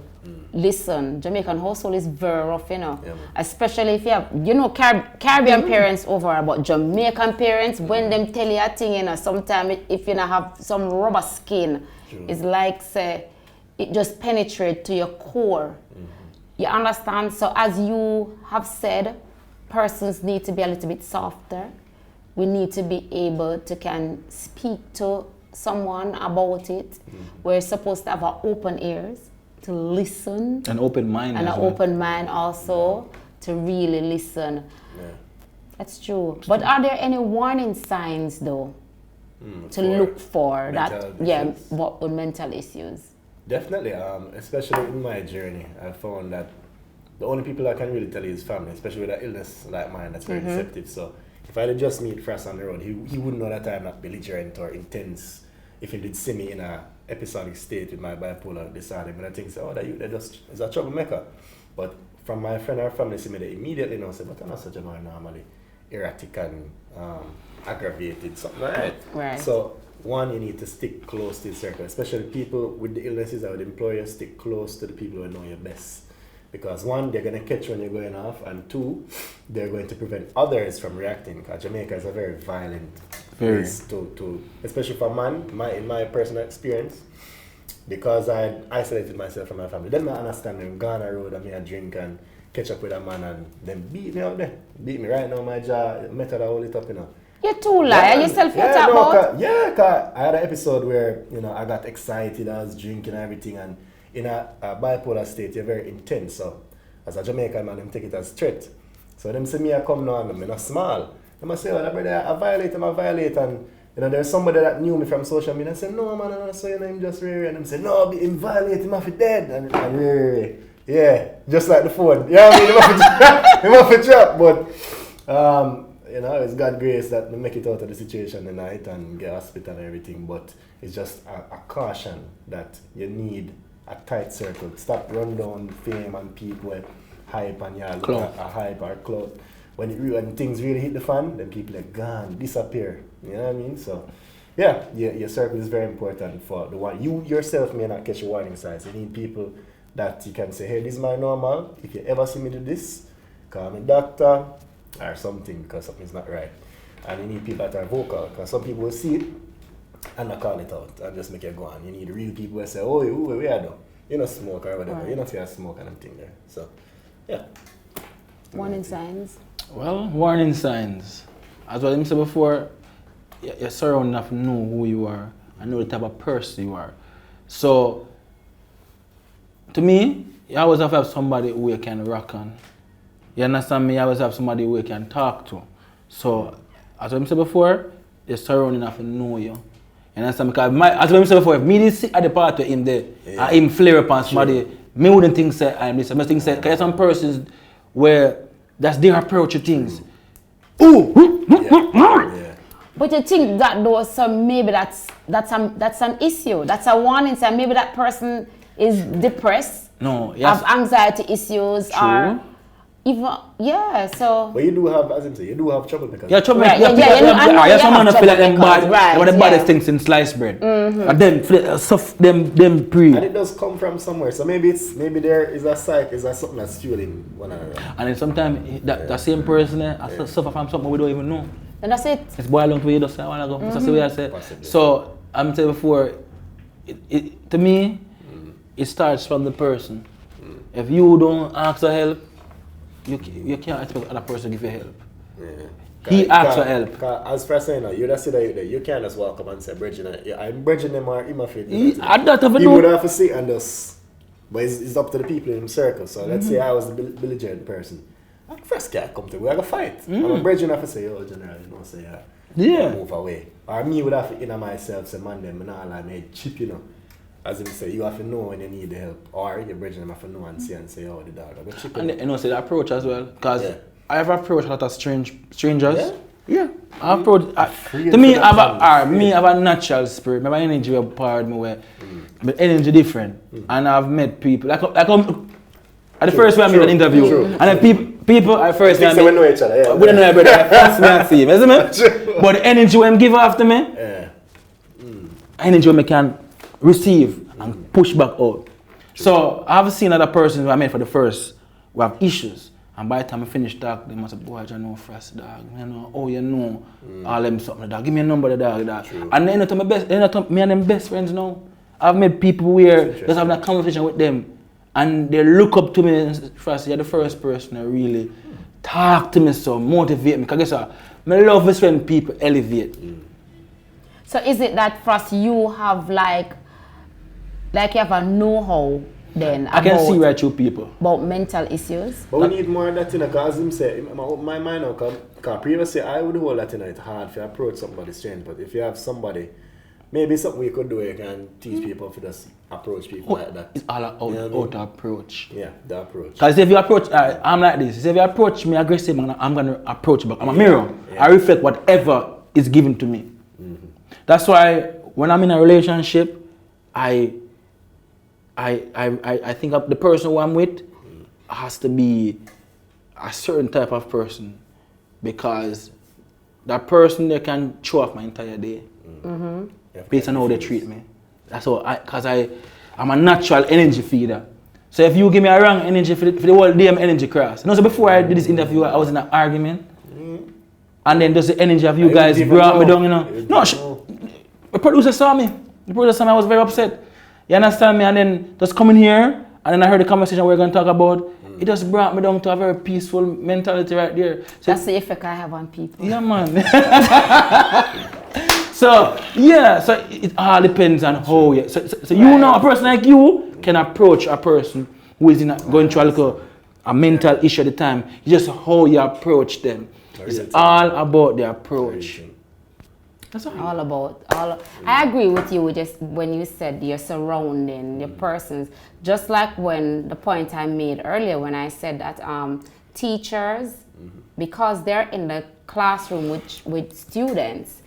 listen, Jamaican household is very rough, you know. Yeah, especially if you have, you know, Caribbean parents over, but Jamaican parents, when them tell you a thing, you know, sometimes if you not have some rubber skin, it's like, say, it just penetrates to your core. You understand? So as you have said, persons need to be a little bit softer. We need to be able to can speak to someone about it. We're supposed to have our open ears to listen. An open mind. And an open mind also to really listen. Yeah. That's true. But are there any warning signs though to look for that? Yeah, what with mental issues? Definitely. Especially in my journey, I found that the only people I can really tell you is family, especially with an illness like mine that's very deceptive. So if I did just meet Frost on the road, he wouldn't know that I'm not belligerent or intense. If he did see me in a episodic state with my bipolar disorder, but I think, oh, that just is a troublemaker. But from my friend or family, see me, they immediately know, say, but I'm not such a man normally, erratic and aggravated, something like that. Right. So one, you need to stick close to the circle, especially people with the illnesses. I would employ you stick close to the people who know you best. Because one, they're going to catch when you're going off, and two, they're going to prevent others from reacting. Because Jamaica is a very violent place to especially for man, in my personal experience, because I isolated myself from my family. Then I understand them gone on the road and me a drink and catch up with a man and then beat me out there. Beat me right now, my jaw, method I hold it up, you know. You're too liar, yourself you talk about? Cause I had an episode where, you know, I got excited, I was drinking and everything, and in a bipolar state, you're very intense. So, as a Jamaican man, them take it as threat. So, them see me, I come now and I'm not small. They must say, oh, that brother, I violate. And, you know, there's somebody that knew me from social media and say, no, man, I saw your name just rare. And them say, no, him violate, him have to dead. And yeah, just like the phone. You know what I mean? Him have to trap. But, you know, it's God's grace that we make it out of the situation tonight and get hospital and everything. But it's just a caution that you need a tight circle. Stop run down fame and people hype and look at a hype or clout. When things really hit the fan, then people are gone, disappear. You know what I mean? So, yeah, your circle is very important for the one. You yourself may not catch a warning signs. You need people that you can say, hey, this is my normal. If you ever see me do this, call me doctor or something, because something's not right. And you need people that are vocal, because some people will see it and not call it out and just make it go on. You need real people that say, oh, we are done. You know, smoke or whatever. Right. You know, if you have smoke and everything there. So, yeah. Warning signs. Well, warning signs. As what I said before, you're surrounded enough to know who you are and know the type of person you are. So, to me, you always have to have somebody who you can rock on. You understand me? You always have somebody who you can talk to. So, as what I said before, you're surrounded enough to know you. You understand? Because as I said before, if me didn't sit at the party with him there, and him flare up on somebody, me wouldn't think say I'm this. I must think say, because there's some persons where that's their approach to things. Ooh! Yeah. But you think that though, so maybe that's an issue. That's a warning sign. Maybe that person is depressed. No, yes. Have anxiety issues. True. Or Even, so... But you do have, as him say, you do have troublemakers. Yeah, trouble. Right, Yeah, some man feel like them bad. Right, They were the baddest things in sliced bread. And them pre. And it does come from somewhere. So maybe there is a psych, is that something that's fueling one another. And then sometimes that same person suffer from something we don't even know. And that's it. It's boiled down to what you just say a while ago. That's the way I say. So I'm saying before, to me, it starts from the person. If you don't ask for help, you can't expect other person to give you help. Yeah. He asks for help. As for saying, you just see that you can't just walk up and say, I'm bridging them or him afraid. He would have to sit and just, but it's up to the people in the circle. So let's say I was the belligerent person. Like, first guy come to, we have a fight. I'm bridging have to say, yo, general, you know, say, move away. Or me would have to inner myself, say, man, them, and all, I'm cheap, you know. As if say, you have to know when you need the help. Or you're bridging them have to know and say, oh, the dog, I got chip. And you know, say the approach as well. Because I have approached a lot of strangers. Yeah. I approach, to me, I have a natural spirit. My energy is part of me where, but energy different. And I've met people, at the first time I made an interview, and then people at first time we know each other. We don't know each other. First me and see him, isn't it? But the energy when give after me, energy when I can receive and push back out. So I've seen other persons who I met for the first who have issues, and by the time I finish talk, they must say, boy, you know, first dog, you know, all them something, dog. Give me a number, the dog. And then me and them best friends now. I've met people where just having a conversation with them. And they look up to me and first, you're the first person to really talk to me, so motivate me. Because guess what? I love is when people elevate. So is it that first you have like you have a know-how then I can see right through people. About mental issues? But we need more of that, because him say, my mind now, because previously I would hold that, it's hard to approach somebody strange, but if you have somebody, maybe something we could do, you can teach people to just approach people like that. It's all about approach. Yeah, the approach. Because if you approach, I'm like this. If you approach me aggressive, I'm going to approach back. I'm a mirror. I reflect whatever is given to me. That's why when I'm in a relationship, I think the person who I'm with has to be a certain type of person, because that person they can throw off my entire day. Based on how they treat me. That's all. Because I'm a natural energy feeder. So if you give me a wrong energy for the whole day, I'm energy cross. You know, so before I did this interview, I was in an argument. And then just the energy of you guys brought me down, you know. No, the producer saw me. I was very upset. You understand me? And then just coming here, and then I heard the conversation we're going to talk about. It just brought me down to a very peaceful mentality right there. So that's the effect I have on people. Yeah, man. So it all depends on how you. So you know, a person like you can approach a person who is going through a mental issue at the time. It's just how you approach them. It's all about the approach. That's all about. I agree with you just when you said your surrounding, your persons. Just like when the point I made earlier when I said that teachers, because they're in the classroom with students,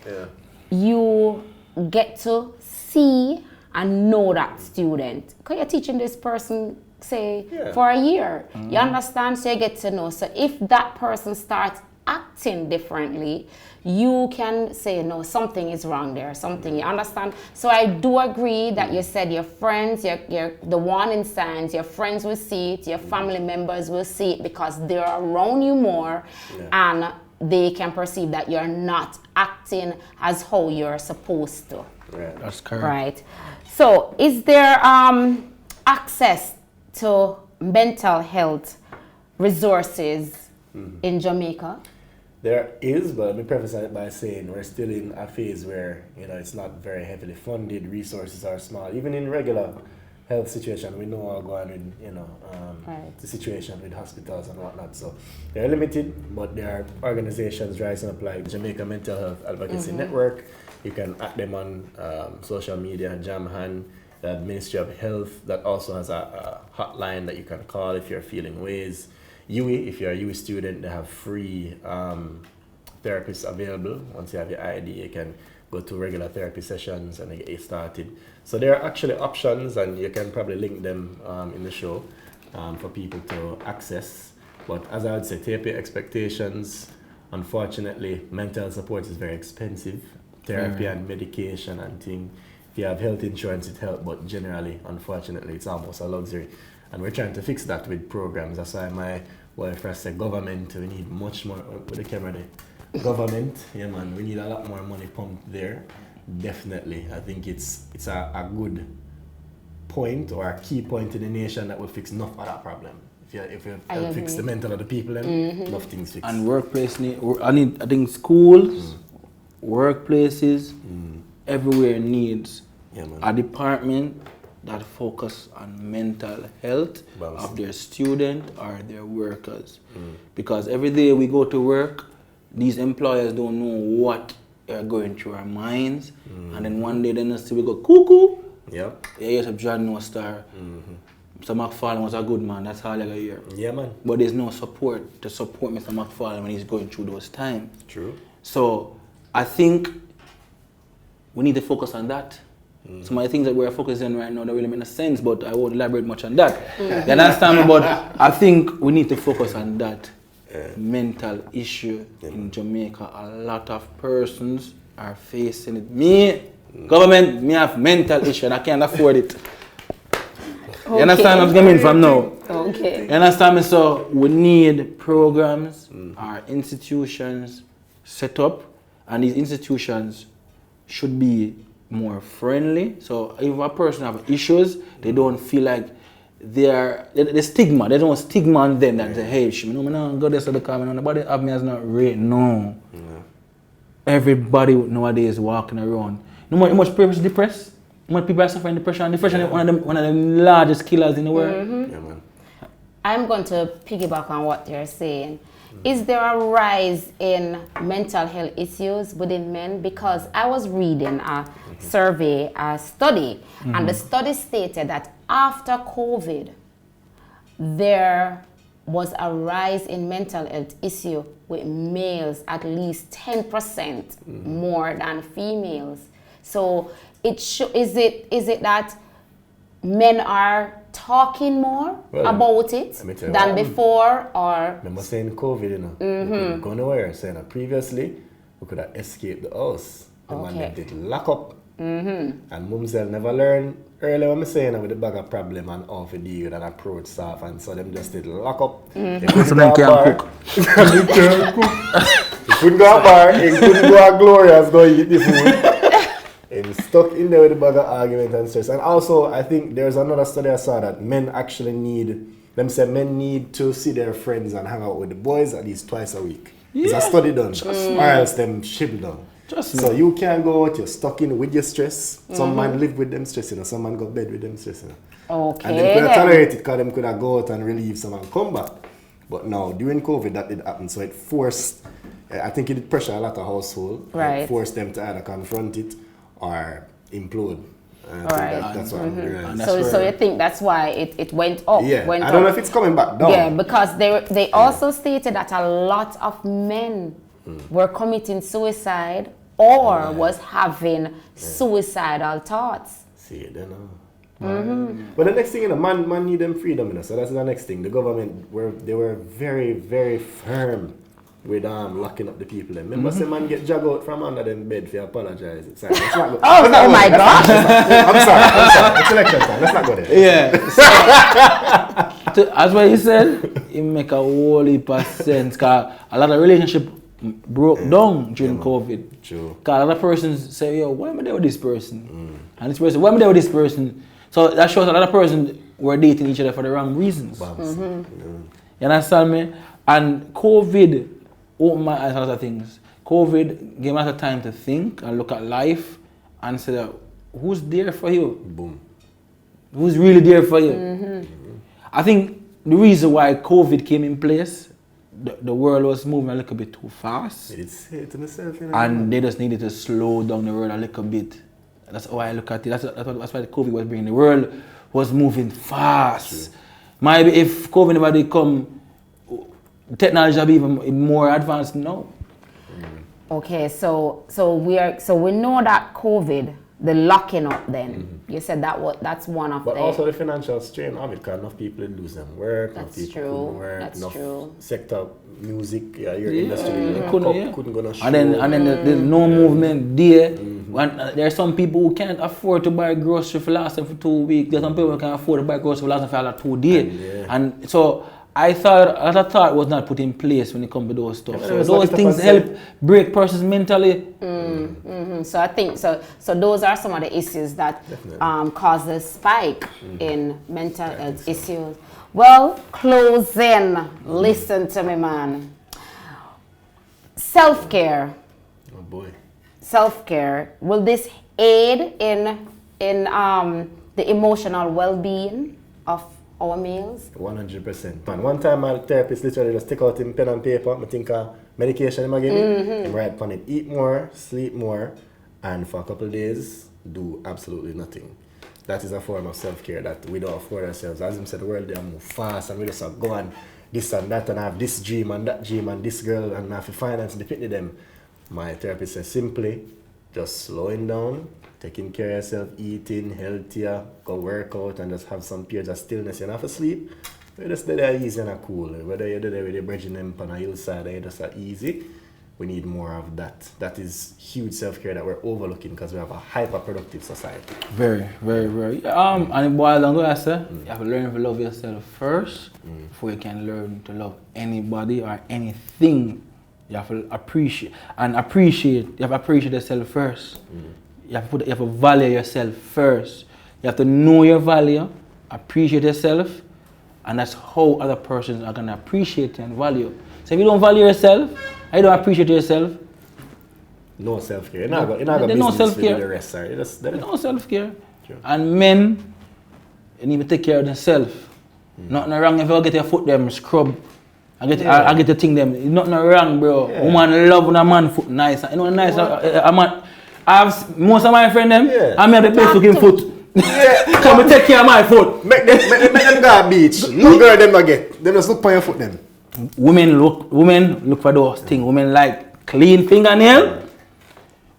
you get to see and know that student. Because you're teaching this person, say, for a year. You understand? So you get to know. So if that person starts acting differently, you can say, no, something is wrong there, something, you understand? So I do agree that you said your friends, you're the one in signs, your friends will see it, your family members will see it because they're around you more and they can perceive that you're not acting as how you're supposed to. Right. That's correct. Right. So is there access to mental health resources in Jamaica? There is, but let me preface it by saying we're still in a phase where, you know, it's not very heavily funded, resources are small. Even in regular health situation, we know what's going on, you know, the situation with hospitals and whatnot. So they're limited, but there are organizations rising up like Jamaican Mental Health Advocacy Network. You can add them on social media, Jamhan, the Ministry of Health, that also has a hotline that you can call if you're feeling ways. UE, if you're a UE student, they have free therapists available. Once you have your ID, you can go to regular therapy sessions and get started. So there are actually options, and you can probably link them in the show for people to access. But as I would say, tape your expectations. Unfortunately, mental health support is very expensive. Therapy and medication and things. If you have health insurance, it helps, but generally, unfortunately, it's almost a luxury. And we're trying to fix that with programs. That's why my wife said government, we need much more, with the camera there. Government, yeah man, we need a lot more money pumped there. Definitely. I think it's a good point or a key point in the nation that will fix enough of that problem. If you help fix the mental of the people, then enough things fixed. And workplace I think schools, workplaces, everywhere needs a department that focus on mental health of their student or their workers. Because every day we go to work, these employers don't know what are going through our minds, and then one day then we go cuckoo. Yep. Yeah, yes, a John no star. Mr. McFarlane was a good man, that's all I got hear. Yeah, man. But there's no support to support Mr. McFarlane when he's going through those times. True. So I think we need to focus on that. Some of the things that we're focusing on right now don't really make no sense, but I won't elaborate much on that. You understand me? But I think we need to focus on that mental issue in Jamaica. A lot of persons are facing it. Government, me have mental issue and I can't afford it. You understand where I'm coming from now? Okay. You understand me? So we need programs, our institutions set up, and these institutions should be more friendly. So if a person have issues, they don't feel like the stigma, they don't stigma on them that they hate you. No, go there to the comment, nobody have me as not rate. No. Everybody nowadays walking around. No how much people is depressed? How much people are suffering depression? Depression is one of the largest killers in the world. Yeah, man. I'm going to piggyback on what you're saying. Is there a rise in mental health issues within men? Because I was reading a survey, a study, and the study stated that after COVID, there was a rise in mental health issue with males at least 10% more than females. So is it that men are talking more about it than before, or? Remember saying COVID, you know, we couldn't go nowhere. Saying that previously we could have escaped the house. The man did lock up. And Mumsel never learned earlier when I saying with the bag of problem and how to deal with an approach stuff, and so them just did lock up. They couldn't go to a bar. They couldn't go to a bar. They couldn't go to Gloria's go eat the food. And stuck in there with the bag of argument and stress. And also, I think there's another study I saw that men actually men need to see their friends and hang out with the boys at least twice a week. It's a study done. Or else them ship down. So you can't go out, you're stuck in with your stress. Some man live with them stress, you know. Some man go bed with them stress, you know. Okay. And they could have tolerated it because them could have go out and relieve some and come back. But now, during COVID, that did happen. So it forced, I think it did pressure a lot of households. Right. It forced them to either confront it or implode. And I think that's what I'm realizing. So you think that's why it went up? Yeah, went I don't up. know if it's coming back down. Yeah, because they also stated that a lot of men were committing suicide or was having suicidal thoughts. See it, then. But the next thing, you know, man need them freedom, you know. So that's the next thing. The government they were very, very firm with locking up the people. Remember, say man get jug out from under them bed for apologize. It's like, let's not go. Oh my gosh! I'm sorry. It's election time. Let's not go there. Yeah. So, as what you said, it make a whole heap of sense. Cause a lot of relationship broke down during COVID. True. Cause a lot of persons say, yo, why am I there with this person? And this person, why am I there with this person? So that shows a lot of persons were dating each other for the wrong reasons. You understand me? And COVID opened my eyes to a lot of things. COVID gave me a lot of time to think and look at life and say, who's there for you? Boom. Who's really there for you? I think the reason why COVID came in place, the world was moving a little bit too fast. It's to myself, you know. And they just needed to slow down the world a little bit. That's how I look at it. That's why the COVID was bringing. The world was moving fast. Maybe if COVID never did come, technology would be even more advanced now. Okay, so we know that COVID the locking up then. You said that's one of But the... also the financial strain of it, because enough people lose them work, That's enough people true. couldn't work, That's enough true. sector, music, your industry, couldn't go to show. And then there's no movement there. There are some people who can't afford to buy grocery for last them for 2 weeks. There's some people who can afford to buy grocery for last them for like 2 days. And so I thought was not put in place when it comes to those stuff. So those things help break persons mentally. So I think so those are some of the issues that cause the spike in mental health issues. Well, closing. Listen to me, man. Self-care. Oh boy. Self-care. Will this aid in the emotional well-being of our males? 100%. Man, one time my therapist literally just take out him pen and paper. I think medication him give me. Him write on it, eat more, sleep more, and for a couple of days do absolutely nothing. That is a form of self-care that we don't afford ourselves. As him said, the world they move fast and we just go on this and that and have this dream and that dream and this girl and have to finance the pitney them. My therapist says simply just slowing down, taking care of yourself, eating healthier, go work out and just have some periods of stillness. You don't have to sleep. You just do that easy and cool. Whether you're there with the bridging them on a hillside or you just easy, we need more of that. That is huge self-care that we're overlooking because we have a hyper-productive society. Very, very, very. And it boils down to I say, you have to learn to love yourself first before you can learn to love anybody or anything. You have to appreciate. You have to appreciate yourself first. You have to value yourself first. You have to know your value, appreciate yourself, and that's how other persons are gonna appreciate you and value. So if you don't value yourself, and you don't appreciate yourself, no self-care. You're not going no to self-care. the rest. Sorry. There's no self-care. True. And men, you need to take care of themselves. Nothing wrong if you get your foot them scrub. I get the thing them. Nothing wrong, bro. Yeah. Woman love when a man foot nice. You know nice. A man. I have most of my friends them. Yeah. I have the best looking foot. Yeah. Come and take care of my foot. Make them go to the beach. No girl them not get. Them just look on your foot them. Women look for those things. Women like clean fingernail.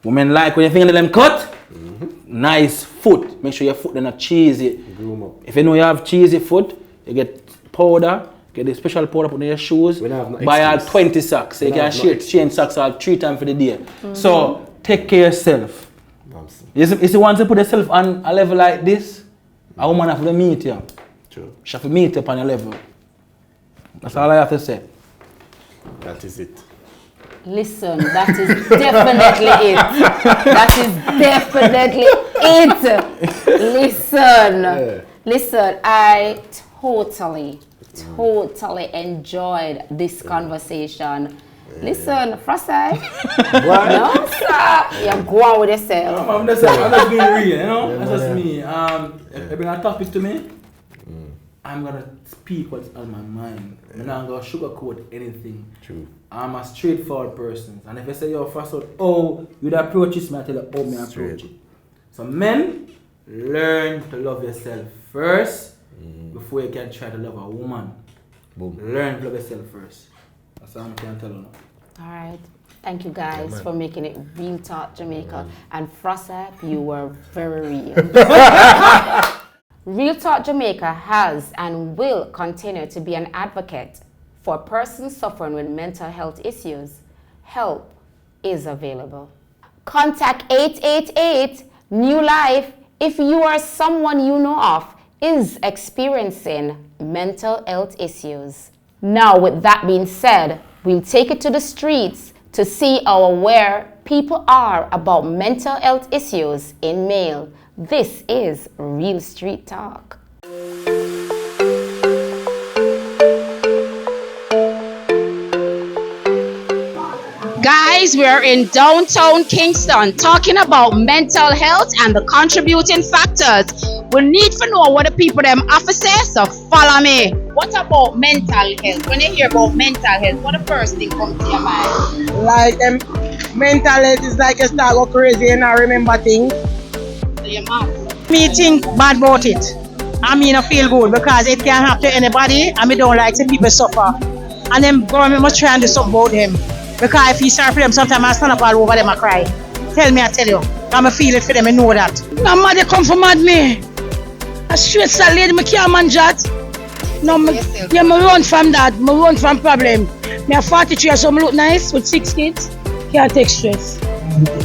Women like when your fingernail them cut. Nice foot. Make sure your foot they're not cheesy. Groom up. If you know you have cheesy foot, you get powder. Get the special powder put in your shoes. Buy all 20 socks. So you can change socks all 3 times for the day. So take care of yourself. You see, once you put yourself on a level like this, a woman have to meet you. True. She have to meet you up on your level. That's all I have to say. That is it. Listen, that is definitely it. That is definitely it. Listen, I totally enjoyed this conversation. Listen, Frosty. No, sir. You're going with yourself. I'm just being real, you know? That's just me. If you bring a topic to me, I'm going to speak what's on my mind. I'm not going to sugarcoat anything. True. I'm a straightforward person. And if I say, yo, Frosty, you'd approach this, I tell you, me approach it. So men, learn to love yourself first before you can try to love a woman. Boom. Learn to love yourself first. That's all I can tell you now. Alright. Thank you guys for making it Real Talk Jamaica. And Frosty, you were very real. Real Talk Jamaica has and will continue to be an advocate for persons suffering with mental health issues. Help is available. Contact 888 New Life if you or someone you know of is experiencing mental health issues. Now, with that being said, we'll take it to the streets to see how aware people are about mental health issues in male. This is Real Street Talk. Guys, we're in downtown Kingston talking about mental health and the contributing factors. We need to know what the people them have to say, so follow me. What about mental health? When you hear about mental health, what the first thing comes to your mind? Like mental health is like you start go crazy and I remember things. So your mom. Me think bad about it. I mean I feel good because it can happen to anybody and me don't like see people suffer. And then government must try and do something about them. Because if you start for them, sometimes I stand up all over them and cry. Tell me, I tell you. I'm a feel it for them, I know that. No, man, they come from mad me. A straight sad lady, I can't manage that. No, I run from that. I run from problem. Me have 43, so I look nice with 6 kids. Can't take stress.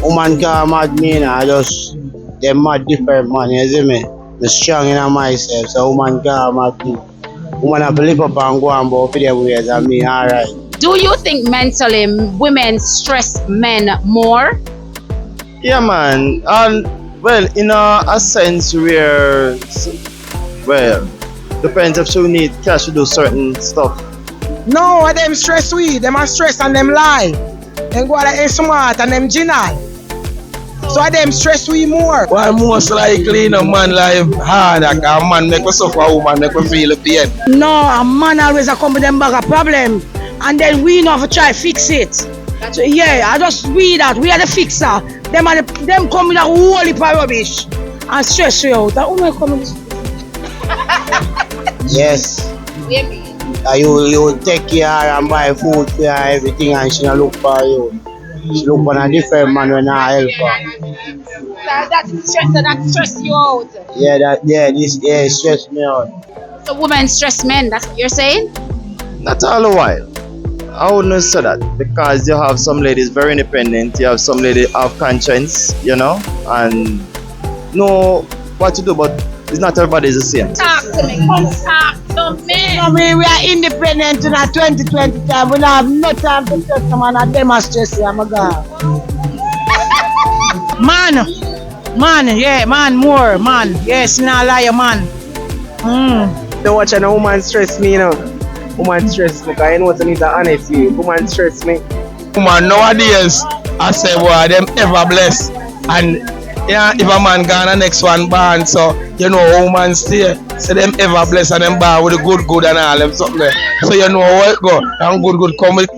Woman can't mad me, I just, they're mad different, man, you see me? I'm strong in myself, so woman can't mad me. Woman have to live up and go and go for their ways, and me, alright. Do you think mentally women stress men more? Yeah, man, and well, in a sense where, well, depends if you need cash to do certain stuff. No, them stress we, them are stress and them lie. Them go out smart and them genial. So them stress we more. Well, most likely, you know, man life hard. Like a man make us suffer, a woman make us feel the pain. No, a man always a come with them bag of problem. And then we know to try fix it. So yeah, I just read that. We are the fixer. Them come with a whole heap of rubbish and stress you out. That woman come with Yes. You take care and buy food for her, everything, and she don't look for you. She look for a different man when I help her. That stress you out. Yeah, stress me out. So women stress men, that's what you're saying? Not all the while. I wouldn't say that because you have some ladies very independent, you have some ladies have conscience, you know, and know what to do, but it's not everybody is the same. Talk to me, come talk to me. I mean, we are independent in our 2020 time. We don't have no time to stress them and them are stressing. I'm a girl. Man, more, man. Yes, not lie, man. Don't watch a woman stress me, you know. Woman stress me, because I know what I need to honestly. Woman stress me. Woman nowadays, I say, boy, them ever blessed. And yeah, if a man gone, the next one born, so you know, woman stay. So them ever blessed and them born with the good and all them something there. So you know how it go. And good come with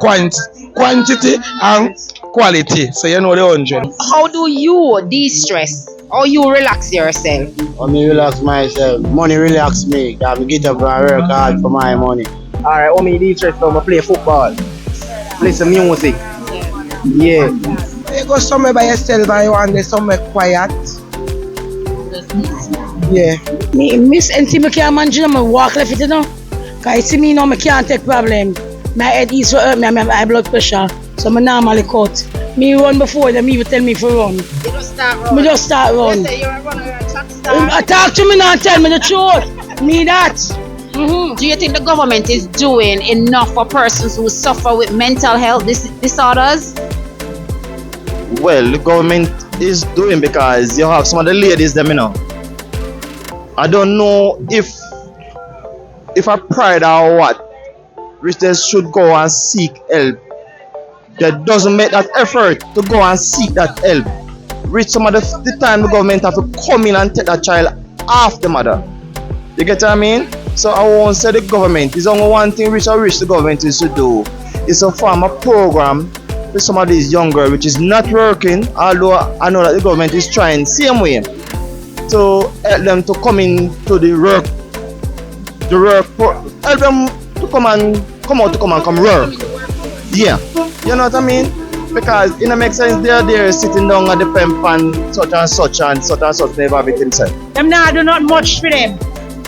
quantity and quality. So you know the 100. How do you de-stress? Or you relax yourself? I me relax myself. Money relax me. I get up and work hard for my money. Alright, what me de-stress from? I play football. Play some music. Yeah. You go somewhere by yourself and you want to somewhere quiet. Yeah. Me miss anything I can't manage, I walk left it, you know. Because you see me now, I can't take problem. My head is so hurt me, I have high blood pressure. So I normally cut. Me run before them even tell me to run. You just start run. Me just start run. You say you're a runner, you're a track star. Talk to me now and tell me the truth. Me that. Do you think the government is doing enough for persons who suffer with mental health disorders? Well, the government is doing because you have some of the ladies them, you know. I don't know if a pride or what, which they should go and seek help. That doesn't make that effort to go and seek that help. Which some of the time the government have to come in and take that child off the mother. You get what I mean? So I won't say the government. It's only one thing which I wish the government is to do. Is to form a program with some of these young girls which is not working, although I know that the government is trying same way to help them to come into the work, help them to come and work. Yeah, you know what I mean? Because it makes sense they're there sitting down at the pump and such and such never have it himself. Them now do not much for them.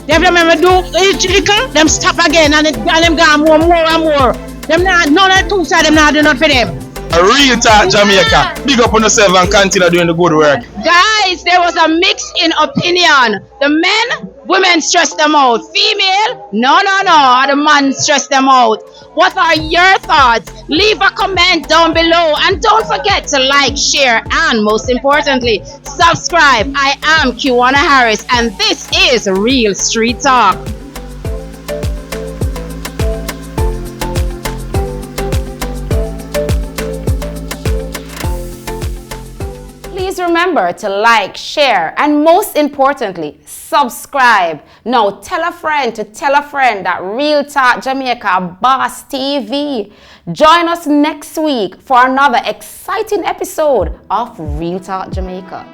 Them remember do each little, them stop again and them go more and more. Them now none of the two sides them now do not for them. A real talk Jamaica. Big up on yourself and continue doing the good work. Guys, there was a mix in opinion. The men, women stress them out. Female, no, the man stress them out. What are your thoughts? Leave a comment down below and don't forget to like, share, and most importantly, subscribe. I am Quanna Harris and this is Real Street Talk. Please remember to like, share, and most importantly, subscribe. Now tell a friend to tell a friend that Real Talk Jamaica Boss TV. Join us next week for another exciting episode of Real Talk Jamaica.